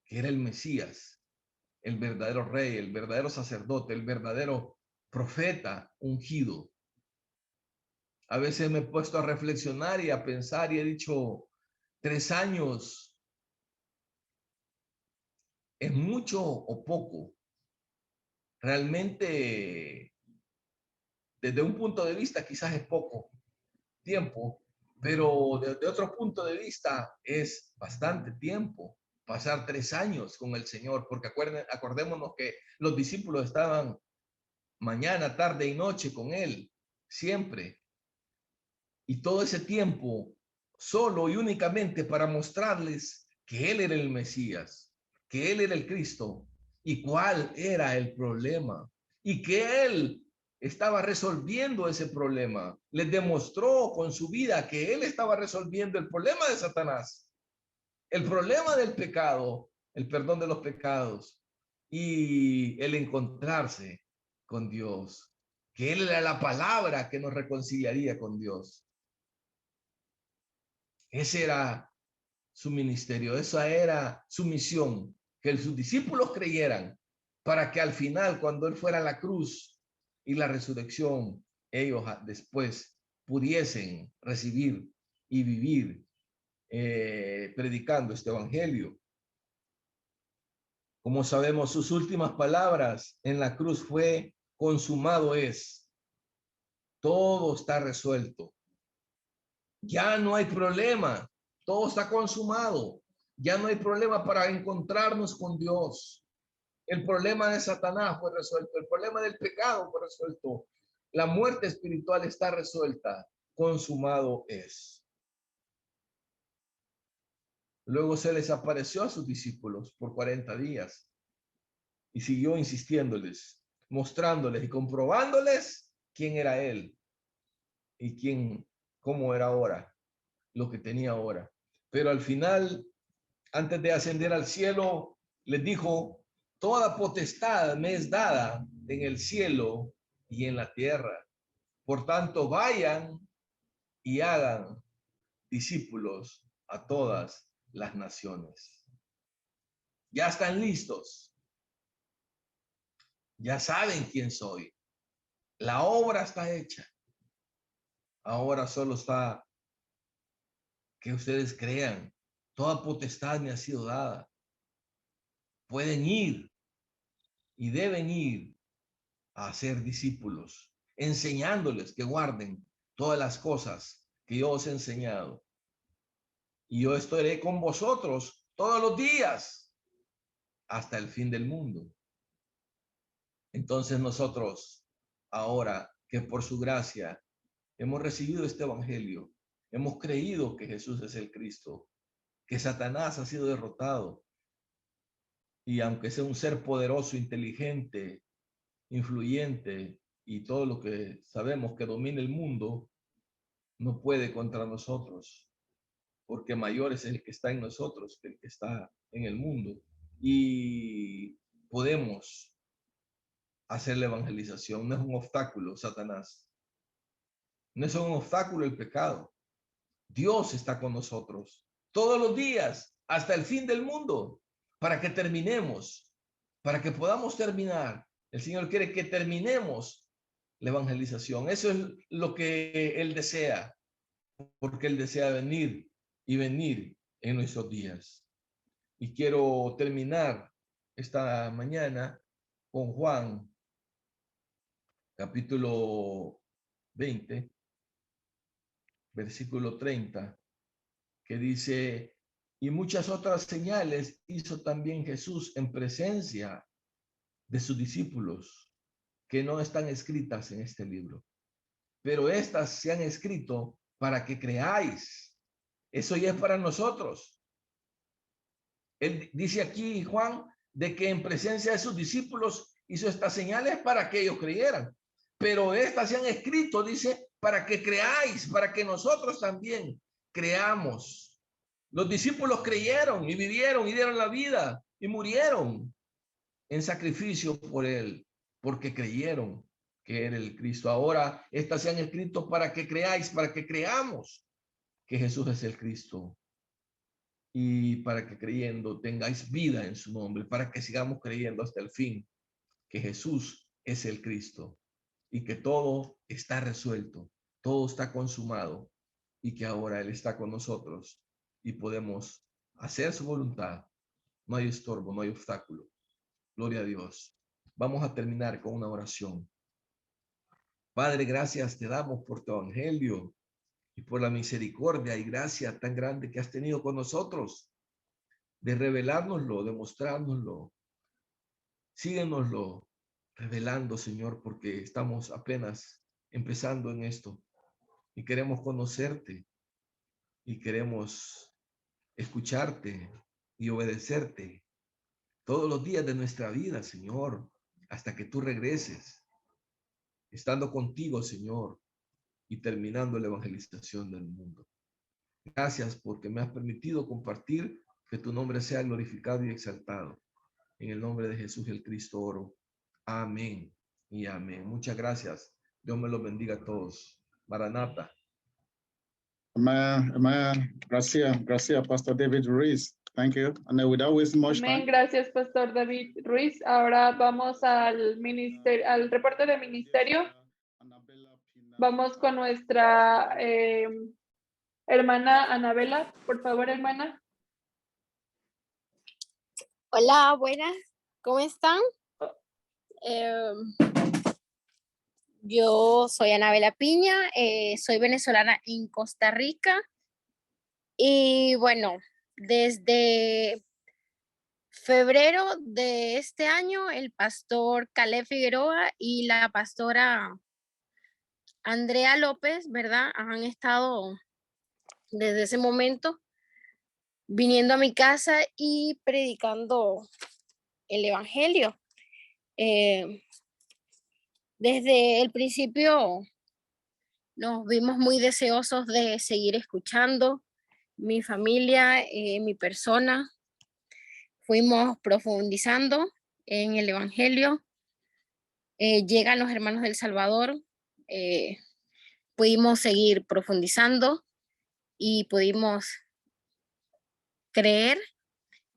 Que era el Mesías, el verdadero rey, el verdadero sacerdote, el verdadero profeta ungido. A veces me he puesto a reflexionar y a pensar y he dicho, 3 años, ¿es mucho o poco? Realmente desde un punto de vista quizás es poco tiempo, pero desde otro punto de vista es bastante tiempo. Pasar 3 años con el Señor, porque acordémonos que los discípulos estaban mañana, tarde y noche con Él, siempre. Y todo ese tiempo solo y únicamente para mostrarles que Él era el Mesías, que Él era el Cristo y cuál era el problema y que Él estaba resolviendo ese problema. Les demostró con su vida que Él estaba resolviendo el problema de Satanás, el problema del pecado, el perdón de los pecados y el encontrarse con Dios, que Él era la palabra que nos reconciliaría con Dios. Ese era su ministerio, esa era su misión, que sus discípulos creyeran para que al final, cuando Él fuera a la cruz y la resurrección, ellos después pudiesen recibir y vivir predicando este evangelio. Como sabemos, sus últimas palabras en la cruz fue: consumado es. Todo está resuelto. Ya no hay problema. Todo está consumado. Ya no hay problema para encontrarnos con Dios. El problema de Satanás fue resuelto. El problema del pecado fue resuelto. La muerte espiritual está resuelta. Consumado es. Luego se les apareció a sus discípulos por 40 días y siguió insistiéndoles, mostrándoles y comprobándoles quién era Él y cómo era ahora, lo que tenía ahora. Pero al final, antes de ascender al cielo, les dijo: toda potestad me es dada en el cielo y en la tierra. Por tanto, vayan y hagan discípulos a todas las naciones. Ya están listos. Ya saben quién soy. La obra está hecha. Ahora solo está que ustedes crean. Toda potestad me ha sido dada. Pueden ir y deben ir a ser discípulos, enseñándoles que guarden todas las cosas que yo os he enseñado. Y yo estaré con vosotros todos los días hasta el fin del mundo. Entonces nosotros, ahora que por su gracia hemos recibido este evangelio, hemos creído que Jesús es el Cristo, que Satanás ha sido derrotado, y aunque sea un ser poderoso, inteligente, influyente y todo lo que sabemos que domina el mundo, no puede contra nosotros, porque mayor es el que está en nosotros que el que está en el mundo. Y podemos hacer la evangelización. No es un obstáculo, Satanás. No es un obstáculo el pecado. Dios está con nosotros todos los días hasta el fin del mundo para que terminemos, para que podamos terminar. El Señor quiere que terminemos la evangelización. Eso es lo que Él desea, porque Él desea venir y venir en nuestros días. Y quiero terminar esta mañana con Juan, capítulo 20, versículo 30, que dice: y muchas otras señales hizo también Jesús en presencia de sus discípulos, que no están escritas en este libro, pero estas se han escrito para que creáis. Eso ya es para nosotros. Él dice aquí, Juan, de que en presencia de sus discípulos hizo estas señales para que ellos creyeran. Pero estas se han escrito, dice, para que creáis, para que nosotros también creamos. Los discípulos creyeron y vivieron y dieron la vida y murieron en sacrificio por Él, porque creyeron que era el Cristo. Ahora estas se han escrito para que creáis, para que creamos que Jesús es el Cristo. Y para que creyendo tengáis vida en su nombre, para que sigamos creyendo hasta el fin que Jesús es el Cristo y que todo está resuelto, todo está consumado y que ahora Él está con nosotros y podemos hacer su voluntad. No hay estorbo, no hay obstáculo. Gloria a Dios. Vamos a terminar con una oración. Padre, gracias te damos por tu evangelio y por la misericordia y gracia tan grande que has tenido con nosotros, de revelárnoslo, de mostrárnoslo. Síguenoslo revelando, Señor, porque estamos apenas empezando en esto y queremos conocerte y queremos escucharte y obedecerte todos los días de nuestra vida, Señor, hasta que tú regreses, estando contigo, Señor, y terminando la evangelización del mundo. Gracias porque me has permitido compartir, que tu nombre sea glorificado y exaltado. En el nombre de Jesús el Cristo oro. Amén y amén. Muchas gracias. Dios me los bendiga a todos. Maranata. Amen. Amen. Gracias. Gracias, Pastor David Ruiz. Thank you. And then without wasting much Amén, time, gracias, Pastor David Ruiz. Ahora vamos al al reporte de ministerio. Vamos con nuestra hermana Anabela. Por favor, hermana. Hola, buenas, ¿cómo están? Yo soy Anabela Piña, soy venezolana en Costa Rica y bueno, desde febrero de este año el pastor Caleb Figueroa y la pastora Andrea López, ¿verdad? Han estado desde ese momento viniendo a mi casa y predicando el evangelio. Desde el principio nos vimos muy deseosos de seguir escuchando. Mi familia, mi persona, fuimos profundizando en el evangelio. Llegan los hermanos del Salvador, pudimos seguir profundizando y pudimos creer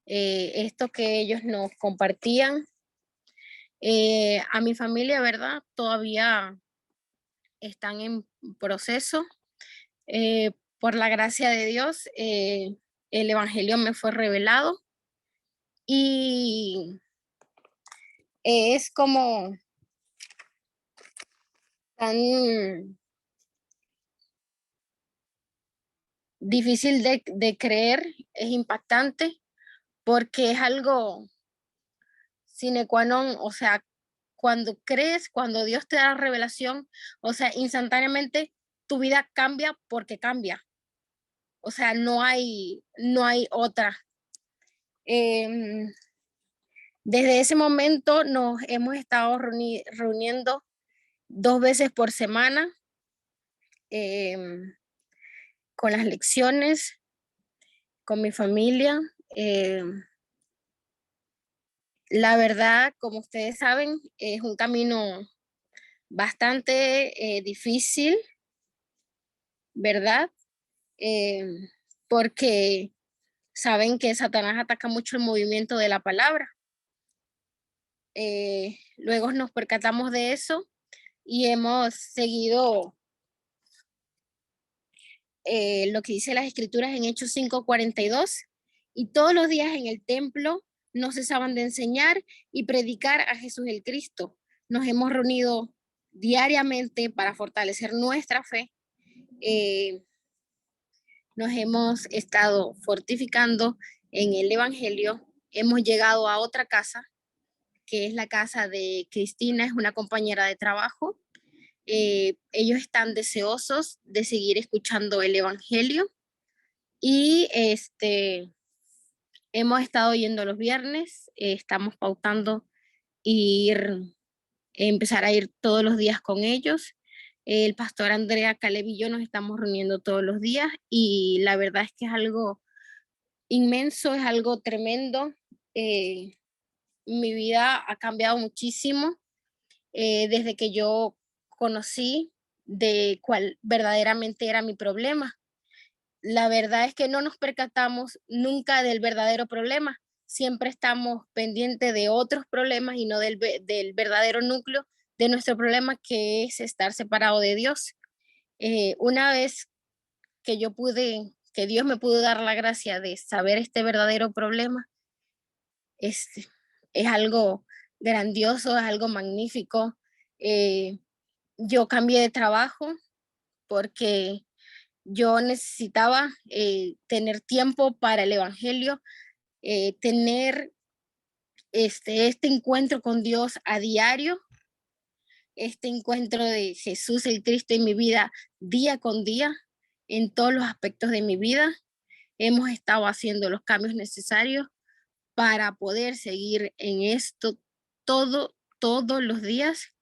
esto que ellos nos compartían. A mi familia, ¿verdad? Todavía están en proceso. Por la gracia de Dios, el evangelio me fue revelado y es como tan difícil de creer, es impactante porque es algo sine qua non, o sea, cuando crees, cuando Dios te da la revelación, o sea, instantáneamente tu vida cambia porque cambia. O sea, no hay otra. Desde ese momento nos hemos estado reuniendo 2 veces por semana con las lecciones, con mi familia. La verdad, como ustedes saben, es un camino bastante difícil, ¿verdad? Porque saben que Satanás ataca mucho el movimiento de la palabra. Luego nos percatamos de eso y hemos seguido lo que dice las escrituras en Hechos 5:42, y todos los días en el templo no cesaban de enseñar y predicar a Jesús el Cristo. Nos hemos reunido diariamente para fortalecer nuestra fe. Nos hemos estado fortificando en el evangelio. Hemos llegado a otra casa, que es la casa de Cristina, es una compañera de trabajo. Ellos están deseosos de seguir escuchando el evangelio y hemos estado yendo los viernes, estamos pautando empezar a ir todos los días con ellos. El pastor Andrea, Caleb y yo nos estamos reuniendo todos los días y la verdad es que es algo inmenso, es algo tremendo. Mi vida ha cambiado muchísimo desde que yo conocí de cuál verdaderamente era mi problema. La verdad es que no nos percatamos nunca del verdadero problema. Siempre estamos pendientes de otros problemas y no del verdadero núcleo de nuestro problema, que es estar separado de Dios. Una vez que que Dios me pudo dar la gracia de saber este verdadero problema, es algo grandioso, es algo magnífico. yo cambié de trabajo porque yo necesitaba tener tiempo para el evangelio, tener este encuentro con Dios a diario, este encuentro de Jesús el Cristo en mi vida día con día, en todos los aspectos de mi vida. Hemos estado haciendo los cambios necesarios para poder seguir en esto todos los días,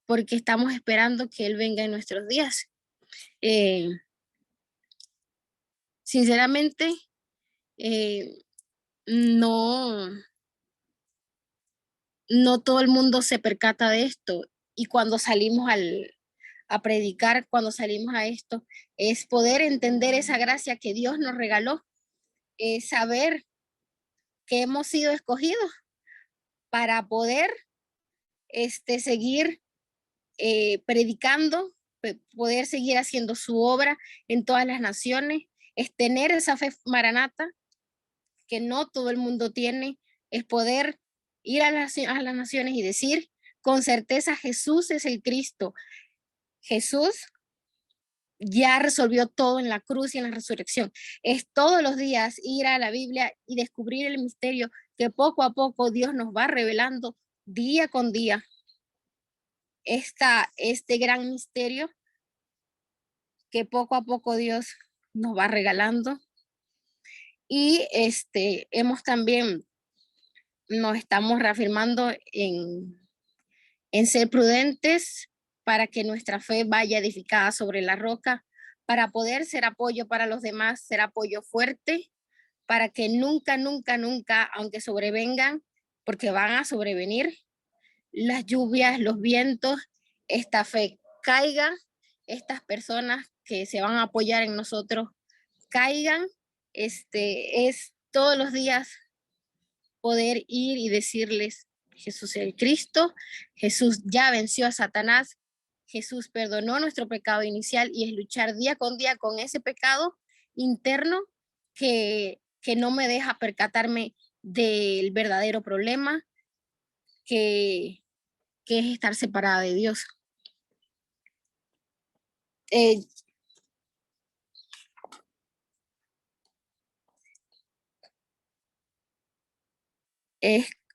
porque estamos esperando que Él venga en nuestros días. Sinceramente, no todo el mundo se percata de esto, y cuando salimos a predicar, cuando salimos a esto, es poder entender esa gracia que Dios nos regaló, es saber que hemos sido escogidos para poder seguir predicando, poder seguir haciendo su obra en todas las naciones, es tener esa fe maranata que no todo el mundo tiene, es poder ir a las naciones y decir con certeza: Jesús es el Cristo. Jesús ya resolvió todo en la cruz y en la resurrección. Es todos los días ir a la Biblia y descubrir el misterio que poco a poco Dios nos va revelando día con día. Este gran misterio que poco a poco Dios nos va regalando. Y hemos también, nos estamos reafirmando en ser prudentes para que nuestra fe vaya edificada sobre la roca, para poder ser apoyo para los demás, ser apoyo fuerte, para que nunca, aunque sobrevengan, porque van a sobrevenir las lluvias, los vientos, esta fe caiga, estas personas que se van a apoyar en nosotros caigan. Es todos los días poder ir y decirles: Jesús es el Cristo, Jesús ya venció a Satanás, Jesús perdonó nuestro pecado inicial, y es luchar día con día con ese pecado interno que no me deja percatarme del verdadero problema, que es estar separada de Dios.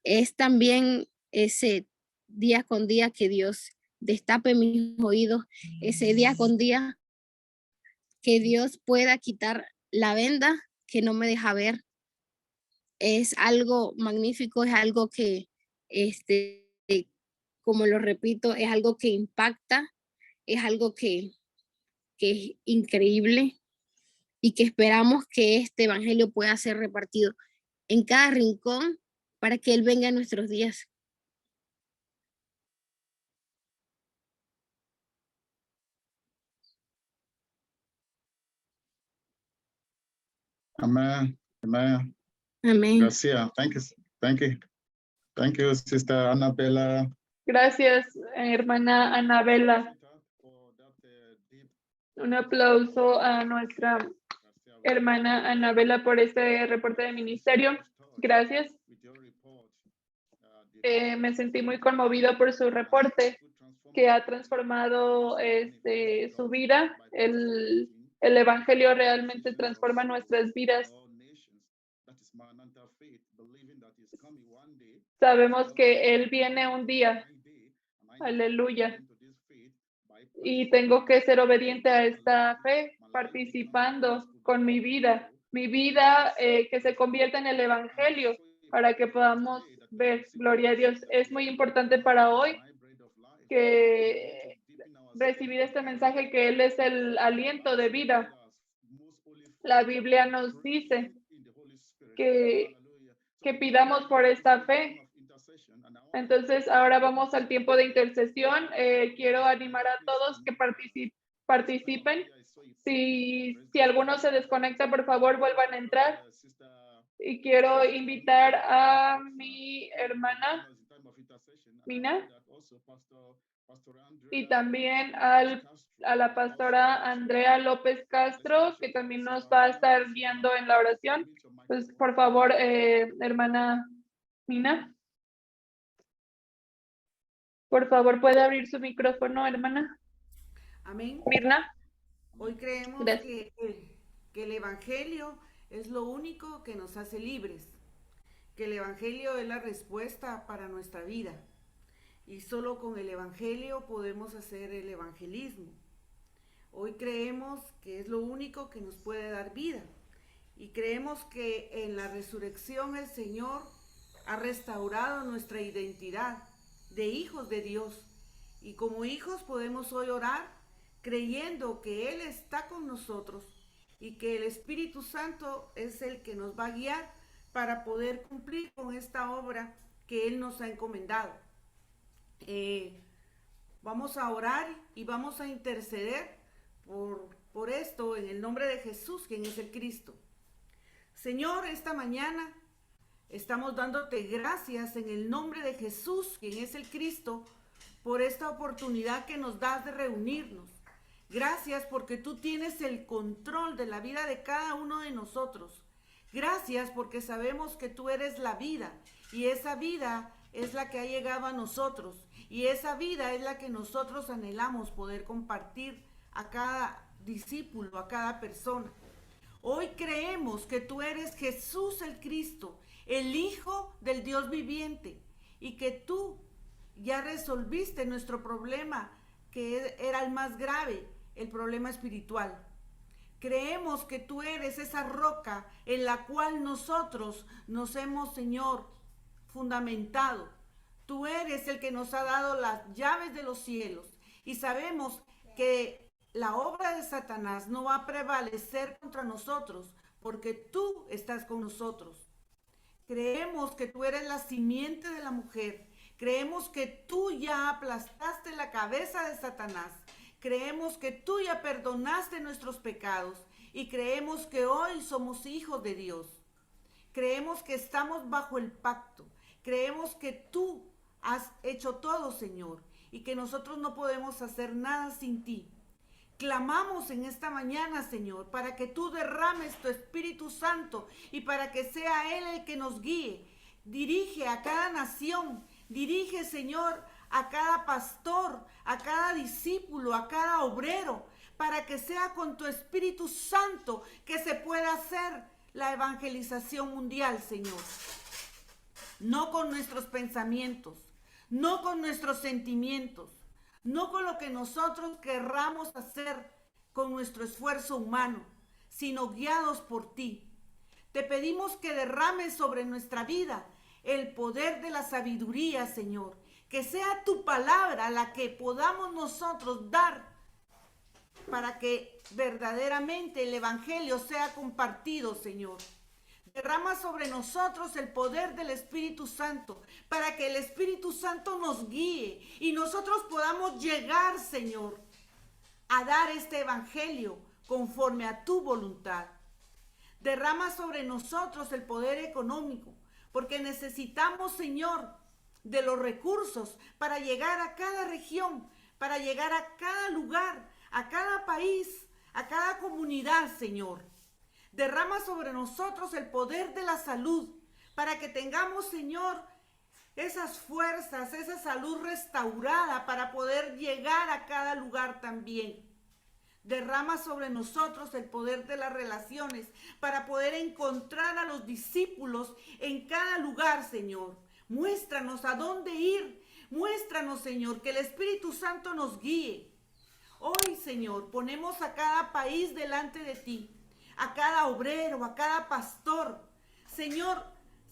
Es también ese día con día que Dios destape mis oídos, ese día con día que Dios pueda quitar la venda que no me deja ver. Es algo magnífico, es algo que, como lo repito, es algo que impacta, es algo que es increíble, y que esperamos que este evangelio pueda ser repartido en cada rincón para que Él venga en nuestros días. Amen. Amen. Amén. Gracias. Thank you. Thank you. Thank you, Sister Annabella. Gracias, hermana Anabela. Un aplauso a nuestra hermana Anabela por este reporte de ministerio. Gracias. Me sentí muy conmovido por su reporte, que ha transformado su vida. El evangelio realmente transforma nuestras vidas. Sabemos que Él viene un día. Aleluya. Y tengo que ser obediente a esta fe, participando con mi vida que se convierta en el evangelio, para que podamos ver. Gloria a Dios. Es muy importante para hoy que recibir este mensaje, que Él es el aliento de vida. La Biblia nos dice que pidamos por esta fe. Entonces, ahora vamos al tiempo de intercesión. Quiero animar a todos que participen. Si alguno se desconecta, por favor, vuelvan a entrar. Y quiero invitar a mi hermana Mina, y también a la pastora Andrea López Castro, que también nos va a estar guiando en la oración. Pues, por favor, hermana Mina. Por favor, ¿puede abrir su micrófono, hermana Amén. Mirna? Hoy creemos Gracias. que el Evangelio es lo único que nos hace libres, que el Evangelio es la respuesta para nuestra vida y solo con el Evangelio podemos hacer el evangelismo. Hoy creemos que es lo único que nos puede dar vida y creemos que en la resurrección el Señor ha restaurado nuestra identidad de hijos de Dios y como hijos podemos hoy orar creyendo que Él está con nosotros y que el Espíritu Santo es el que nos va a guiar para poder cumplir con esta obra que Él nos ha encomendado. Vamos a orar y vamos a interceder por esto en el nombre de Jesús, quien es el Cristo. Señor, esta mañana estamos dándote gracias en el nombre de Jesús, quien es el Cristo, por esta oportunidad que nos das de reunirnos. Gracias porque tú tienes el control de la vida de cada uno de nosotros. Gracias porque sabemos que tú eres la vida y esa vida es la que ha llegado a nosotros y esa vida es la que nosotros anhelamos poder compartir a cada discípulo, a cada persona. Hoy creemos que tú eres Jesús el Cristo, el Hijo del Dios viviente y que tú ya resolviste nuestro problema que era el más grave, el problema espiritual. Creemos que tú eres esa roca en la cual nosotros nos hemos, Señor, fundamentado. Tú eres el que nos ha dado las llaves de los cielos y sabemos que la obra de Satanás no va a prevalecer contra nosotros porque tú estás con nosotros. Creemos que tú eres la simiente de la mujer. Creemos que tú ya aplastaste la cabeza de Satanás. Creemos que tú ya perdonaste nuestros pecados y creemos que hoy somos hijos de Dios. Creemos que estamos bajo el pacto. Creemos que tú has hecho todo, Señor, y que nosotros no podemos hacer nada sin ti. Clamamos en esta mañana, Señor, para que tú derrames tu Espíritu Santo y para que sea Él el que nos guíe. Dirige a cada nación, dirige, Señor, a cada pastor, a cada discípulo, a cada obrero, para que sea con tu Espíritu Santo que se pueda hacer la evangelización mundial, Señor. No con nuestros pensamientos, no con nuestros sentimientos, no con lo que nosotros querramos hacer con nuestro esfuerzo humano, sino guiados por ti. Te pedimos que derrames sobre nuestra vida el poder de la sabiduría, Señor. Que sea tu palabra la que podamos nosotros dar para que verdaderamente el evangelio sea compartido, Señor. Derrama sobre nosotros el poder del Espíritu Santo para que el Espíritu Santo nos guíe y nosotros podamos llegar, Señor, a dar este evangelio conforme a tu voluntad. Derrama sobre nosotros el poder económico porque necesitamos, Señor, de los recursos para llegar a cada región, para llegar a cada lugar, a cada país, a cada comunidad, Señor. Derrama sobre nosotros el poder de la salud para que tengamos, Señor, esas fuerzas, esa salud restaurada para poder llegar a cada lugar también. Derrama sobre nosotros el poder de las relaciones para poder encontrar a los discípulos en cada lugar, Señor. Muéstranos a dónde ir. Muéstranos, Señor, que el Espíritu Santo nos guíe. Hoy, Señor, ponemos a cada país delante de ti, a cada obrero, a cada pastor. Señor,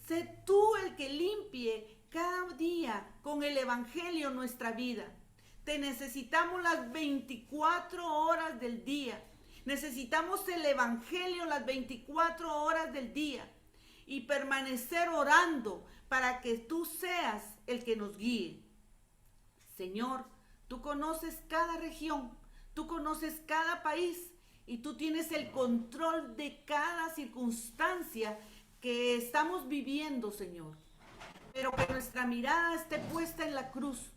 sé tú el que limpie cada día con el evangelio nuestra vida. Te necesitamos las 24 horas del día. Necesitamos el evangelio las 24 horas del día y permanecer orando para que tú seas el que nos guíe. Señor, tú conoces cada región, tú conoces cada país y tú tienes el control de cada circunstancia que estamos viviendo, Señor. Pero que nuestra mirada esté puesta en la cruz,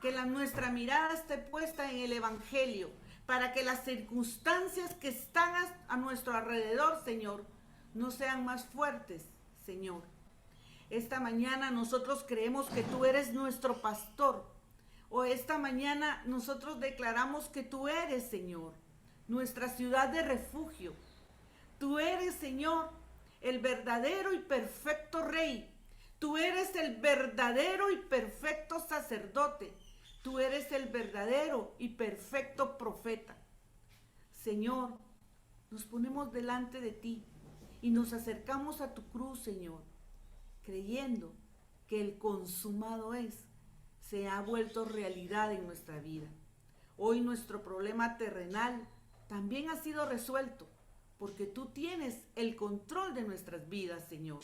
que nuestra mirada esté puesta en el evangelio, para que las circunstancias que están a nuestro alrededor, Señor, no sean más fuertes, Señor. Esta mañana nosotros creemos que tú eres nuestro pastor. O esta mañana nosotros declaramos que tú eres, Señor, nuestra ciudad de refugio. Tú eres, Señor, el verdadero y perfecto Rey. Tú eres el verdadero y perfecto sacerdote. Tú eres el verdadero y perfecto profeta. Señor, nos ponemos delante de ti y nos acercamos a tu cruz, Señor, creyendo que el consumado se ha vuelto realidad en nuestra vida. Hoy nuestro problema terrenal también ha sido resuelto, porque tú tienes el control de nuestras vidas, Señor.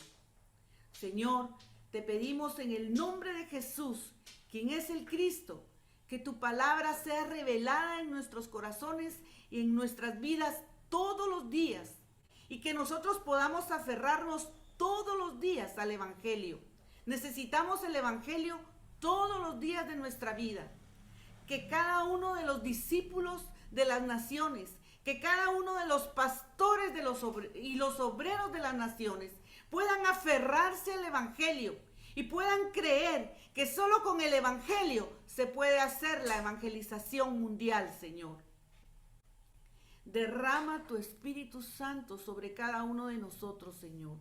Señor, te pedimos en el nombre de Jesús, quien es el Cristo, que tu palabra sea revelada en nuestros corazones y en nuestras vidas todos los días, y que nosotros podamos aferrarnos todos los días al Evangelio. Necesitamos el Evangelio todos los días de nuestra vida. Que cada uno de los discípulos de las naciones, que cada uno de los pastores y los obreros de las naciones puedan aferrarse al Evangelio y puedan creer que solo con el Evangelio se puede hacer la evangelización mundial, Señor. Derrama tu Espíritu Santo sobre cada uno de nosotros, Señor,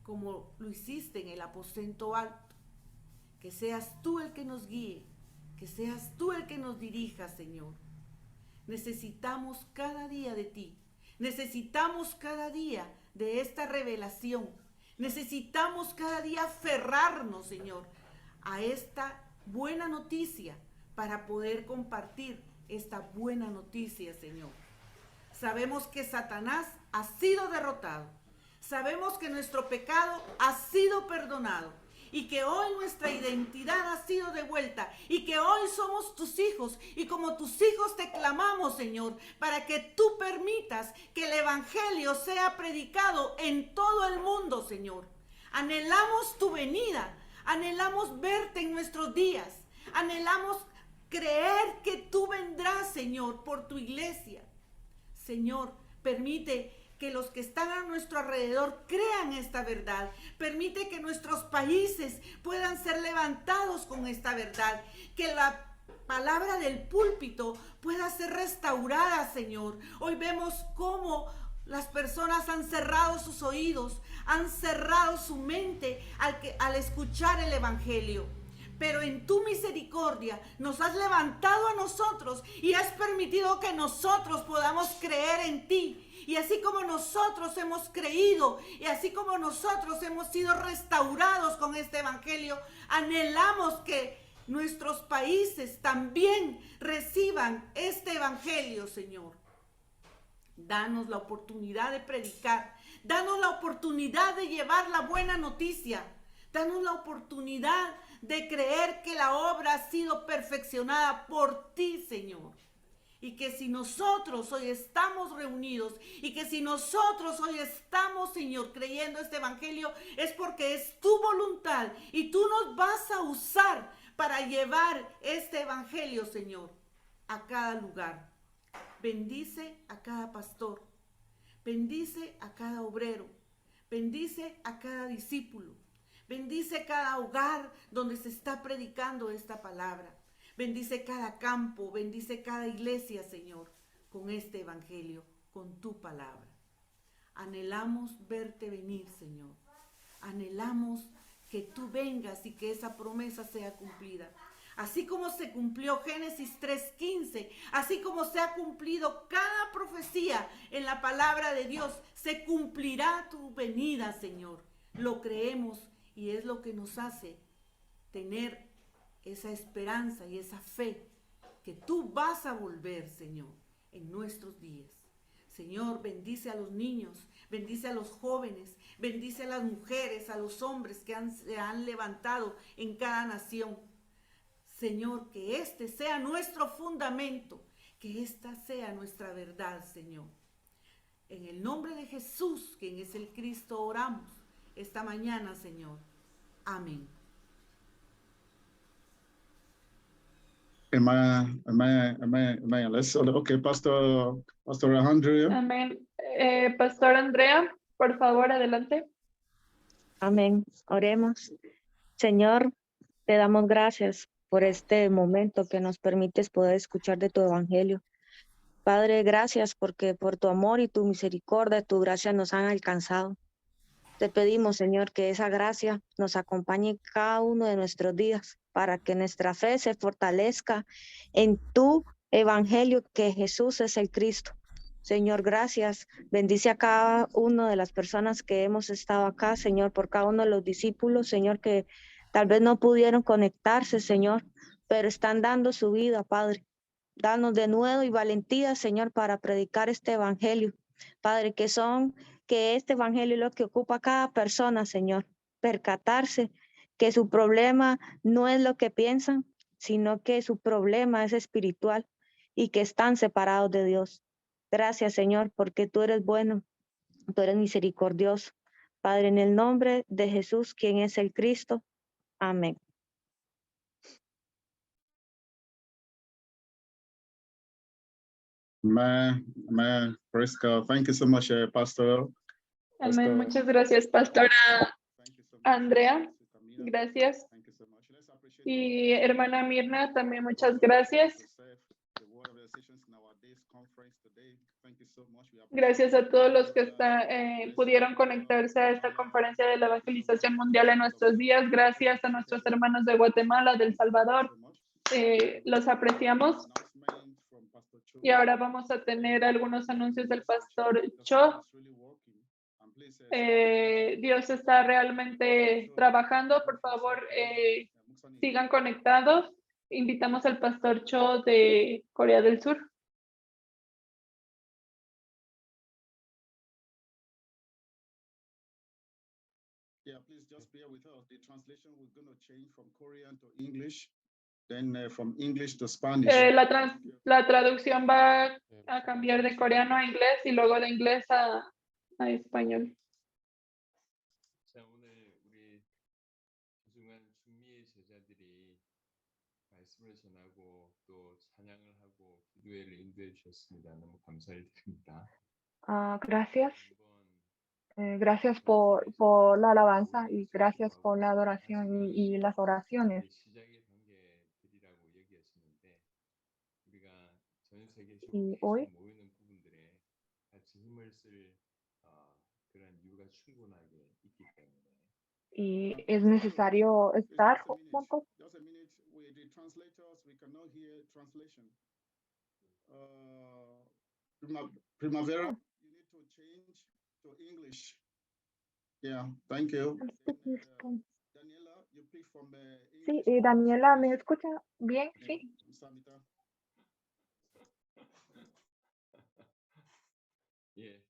como lo hiciste en el aposento alto. Que seas tú el que nos guíe, que seas tú el que nos dirija, Señor. Necesitamos cada día de ti. Necesitamos cada día de esta revelación. Necesitamos cada día aferrarnos, Señor, a esta buena noticia para poder compartir esta buena noticia, Señor. Sabemos que Satanás ha sido derrotado. Sabemos que nuestro pecado ha sido perdonado. Y que hoy nuestra identidad ha sido devuelta. Y que hoy somos tus hijos. Y como tus hijos te clamamos, Señor, para que tú permitas que el Evangelio sea predicado en todo el mundo, Señor. Anhelamos tu venida. Anhelamos verte en nuestros días. Anhelamos creer que tú vendrás, Señor, por tu iglesia. Señor, permite que los que están a nuestro alrededor crean esta verdad. Permite que nuestros países puedan ser levantados con esta verdad. Que la palabra del púlpito pueda ser restaurada, Señor. Hoy vemos cómo las personas han cerrado sus oídos, han cerrado su mente al escuchar el Evangelio. Pero en tu misericordia nos has levantado a nosotros y has permitido que nosotros podamos creer en ti. Y así como nosotros hemos creído y así como nosotros hemos sido restaurados con este Evangelio, anhelamos que nuestros países también reciban este Evangelio, Señor. Danos la oportunidad de predicar. Danos la oportunidad de llevar la buena noticia. Danos la oportunidad de creer que la obra ha sido perfeccionada por ti, Señor. Y que si nosotros hoy estamos reunidos y que si nosotros hoy estamos, Señor, creyendo este Evangelio, es porque es tu voluntad y tú nos vas a usar para llevar este Evangelio, Señor, a cada lugar. Bendice a cada pastor, bendice a cada obrero, bendice a cada discípulo, bendice cada hogar donde se está predicando esta palabra. Bendice cada campo, bendice cada iglesia, Señor, con este Evangelio, con tu palabra. Anhelamos verte venir, Señor. Anhelamos que tú vengas y que esa promesa sea cumplida. Así como se cumplió Génesis 3:15, así como se ha cumplido cada profecía en la palabra de Dios, se cumplirá tu venida, Señor. Lo creemos y es lo que nos hace tener esa esperanza y esa fe que tú vas a volver, Señor, en nuestros días. Señor, bendice a los niños, bendice a los jóvenes, bendice a las mujeres, a los hombres que se han levantado en cada nación. Señor, que este sea nuestro fundamento, que esta sea nuestra verdad, Señor. En el nombre de Jesús, quien es el Cristo, oramos esta mañana, Señor. Amén. Amen. Okay, Pastor Alejandro. Amén. Pastor Andrea, por favor, adelante. Amén. Oremos. Señor, te damos gracias por este momento que nos permites poder escuchar de tu evangelio. Padre, gracias porque por tu amor y tu misericordia, tu gracia nos han alcanzado. Te pedimos, Señor, que esa gracia nos acompañe cada uno de nuestros días para que nuestra fe se fortalezca en tu evangelio, que Jesús es el Cristo. Señor, gracias. Bendice a cada una de las personas que hemos estado acá, Señor, por cada uno de los discípulos, Señor, que tal vez no pudieron conectarse, Señor, pero están dando su vida, Padre. Danos de nuevo y valentía, Señor, para predicar este evangelio. Padre, que este evangelio es lo que ocupa a cada persona, Señor. Percatarse que su problema no es lo que piensan, sino que su problema es espiritual y que están separados de Dios. Gracias, Señor, porque tú eres bueno, tú eres misericordioso. Padre, en el nombre de Jesús, quien es el Cristo. Amén. Amen. Praise God. Thank you so much, Pastor. Amén. Muchas gracias, Pastora Andrea. Gracias. Y hermana Mirna, también muchas gracias. Gracias a todos los que pudieron conectarse a esta conferencia de la evangelización mundial en nuestros días. Gracias a nuestros hermanos de Guatemala, de El Salvador. Los apreciamos. Y ahora vamos a tener algunos anuncios del pastor Cho. Dios está realmente trabajando. Por favor, sigan conectados. Invitamos al pastor Cho de Corea del Sur. Yeah, please just bear with us. The translation was going to change from Korean to English, then from English to Spanish. La traducción va a cambiar de coreano a inglés y luego de inglés a español. 자, 오늘 우리 소중한 중미의 제자들이 말씀을 전하고 또 찬양을 하고 기도회를 인도해 주셨습니다. 너무 감사를 드립니다. Gracias. Gracias por la alabanza y gracias por la adoración y las oraciones. Y hoy y es necesario estar juntos. Primavera, you need to change to English. Yeah, thank you. Daniela, you pick from Sí, Daniela, ¿me escucha bien? Sí. 예,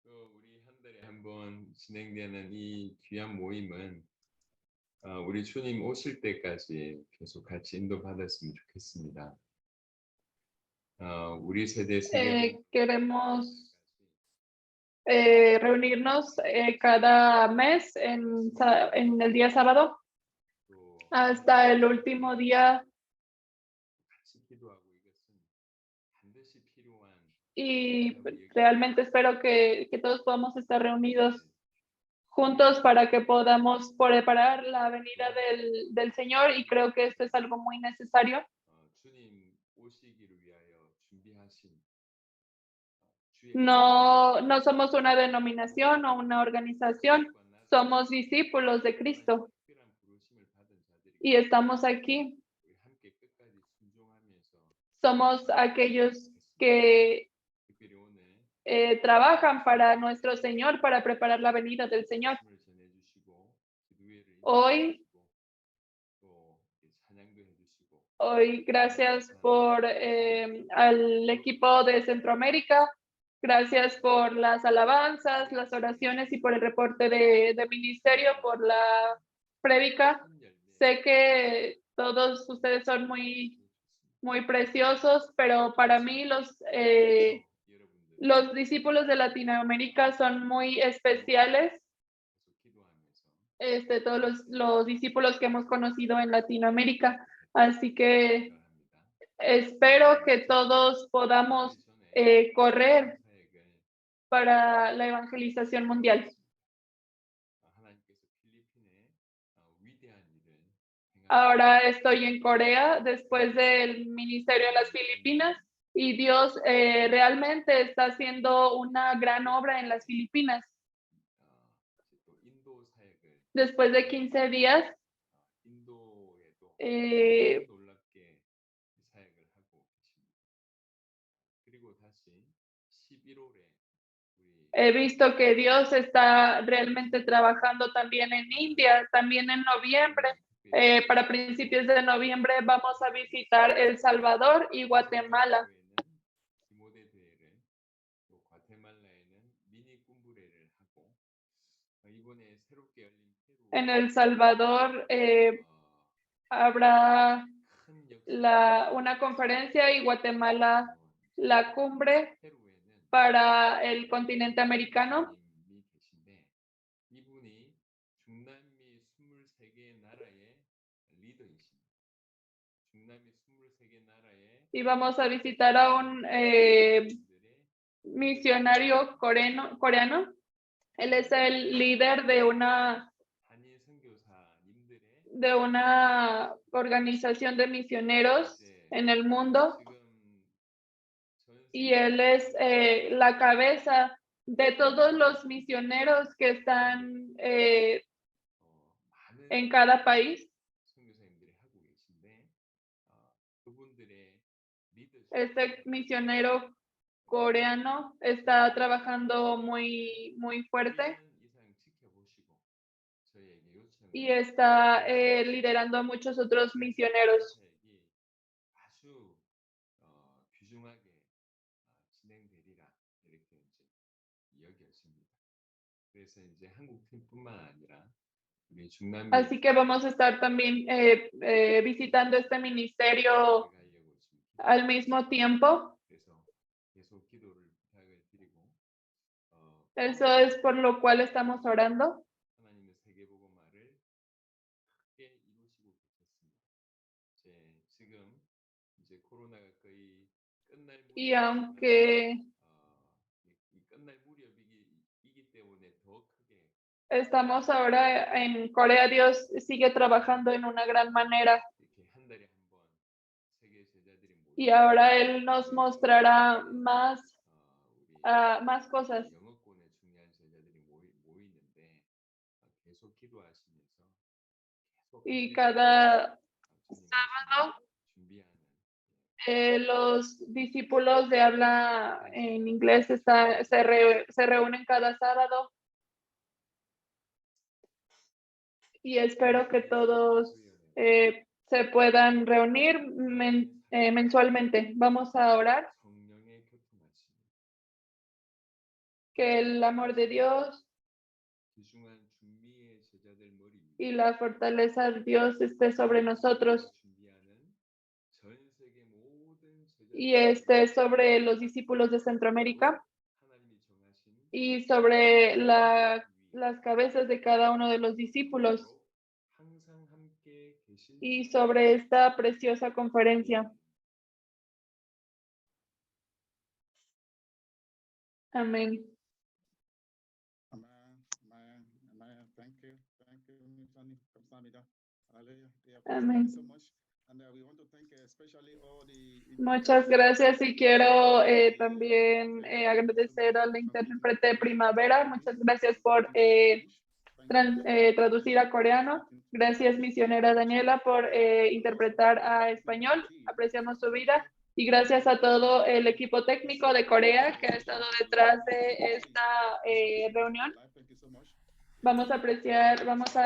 또 우리 한 달에 한 번 진행되는 이 귀한 모임은 우리 주님 오실 때까지 계속 같이 인도받았으면 좋겠습니다. 우리 세대 queremos reunirnos cada mes en el día sábado hasta el último día. Y realmente espero que todos podamos estar reunidos juntos para que podamos preparar la venida del Señor, y creo que esto es algo muy necesario. No somos una denominación o una organización, somos discípulos de Cristo y estamos aquí. Somos aquellos que trabajan para nuestro Señor, para preparar la venida del Señor. Hoy, gracias por al equipo de Centroamérica, gracias por las alabanzas, las oraciones y por el reporte de ministerio, por la prédica. Sé que todos ustedes son muy preciosos, pero para mí los discípulos de Latinoamérica son muy especiales. Todos los discípulos que hemos conocido en Latinoamérica. Así que espero que todos podamos correr para la evangelización mundial. Ahora estoy en Corea después del ministerio en las Filipinas y Dios realmente está haciendo una gran obra en las Filipinas. Después de 15 días, he visto que Dios está realmente trabajando también en India, también en noviembre. Para principios de noviembre vamos a visitar El Salvador y Guatemala. En El Salvador habrá una conferencia y Guatemala la cumbre para el continente americano. Y vamos a visitar a un misionario coreano. Él es el líder de una organización de misioneros en el mundo. Y él es la cabeza de todos los misioneros que están en cada país. Este misionero coreano está trabajando muy fuerte y está liderando a muchos otros misioneros. Así que vamos a estar también visitando este ministerio al mismo tiempo. Eso es por lo cual estamos orando. Y aunque estamos ahora en Corea, Dios sigue trabajando en una gran manera. Y ahora Él nos mostrará más cosas. Y cada sábado los discípulos de habla en inglés se reúnen cada sábado. Y espero que todos se puedan reunir mensualmente. Vamos a orar. Que el amor de Dios y la fortaleza de Dios esté sobre nosotros y esté sobre los discípulos de Centroamérica y sobre las cabezas de cada uno de los discípulos y sobre esta preciosa conferencia. Amén. Amén. Muchas gracias y quiero también agradecer al intérprete Primavera. Muchas gracias por traducir a coreano. Gracias, misionera Daniela, por interpretar a español. Apreciamos su vida. Y gracias a todo el equipo técnico de Corea que ha estado detrás de esta reunión. Vamos a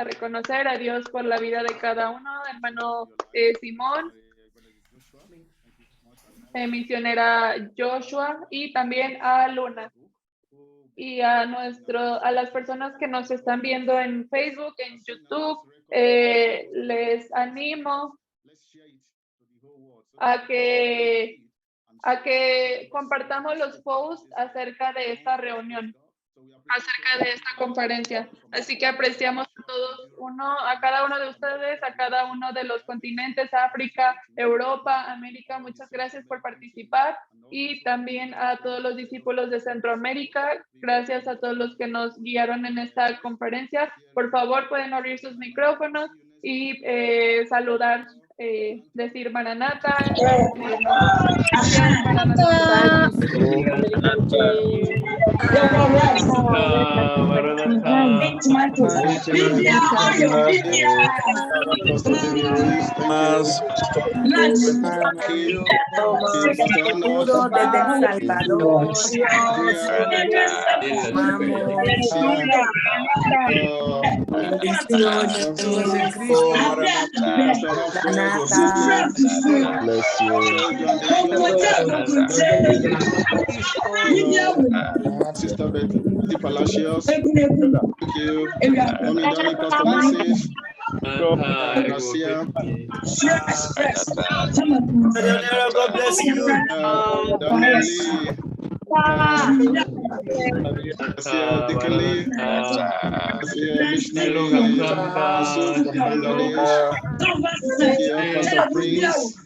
reconocer a Dios por la vida de cada uno, hermano Simón, misionera Joshua y también a Luna. Y a las personas que nos están viendo en Facebook, en YouTube, les animo a que compartamos los posts acerca de esta reunión, acerca de esta conferencia. Así que apreciamos a cada uno de ustedes, a cada uno de los continentes, África, Europa, América. Muchas gracias por participar y también a todos los discípulos de Centroamérica. Gracias a todos los que nos guiaron en esta conferencia. Por favor, pueden abrir sus micrófonos y saludar, decir Maranata, Maranata. Escudo desde El Salvador. Bless you. Sister Betty Palacios. Thank you. Mommy Darling, Pastor Moses. Gracia. God bless you. Daniel Lee. Gracia Deacon Lee. Gracia Missionary Yusuf from Bangladesh. Thank you, Pastor Prince.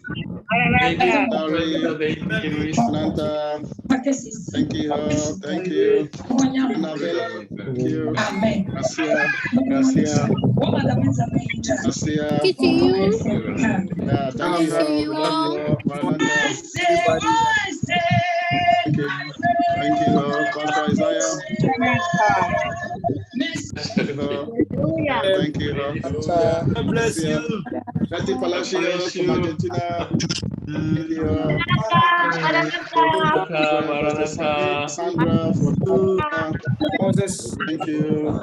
Nanta, thank you, thank you. Annabelle, thank you. Gracia, Gracia. Gracia. Good to see you. Yeah, thank you. See you all. Thank you. Thank you, Pastor Isaiah. Thank you. God bless you. Betty Palacios from Argentina. Thank you. Sandra from Moses. thank you.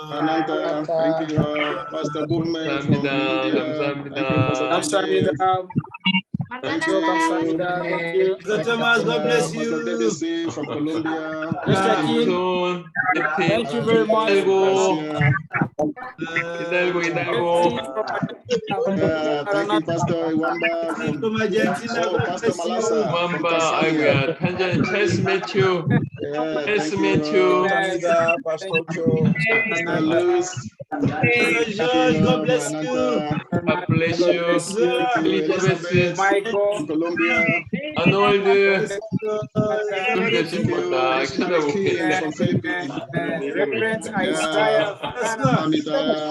Maranatha, thank you. Pastor Burman from India. Thank you, Pastor David. Thank you. Thank you. Thomas, God bless you. Pastor David from Colombia. Thank you very much. Thank you, Pastor Iwamba from Pastor Malasa. Wamba, Tanzania, Chess Matthew. Nice to meet you. Pastor Cho. Pastor Luz. God bless you. God bless you. Elizabeth. Michael. Colombia. Arnold. From Philippines. Reverend Isaiah.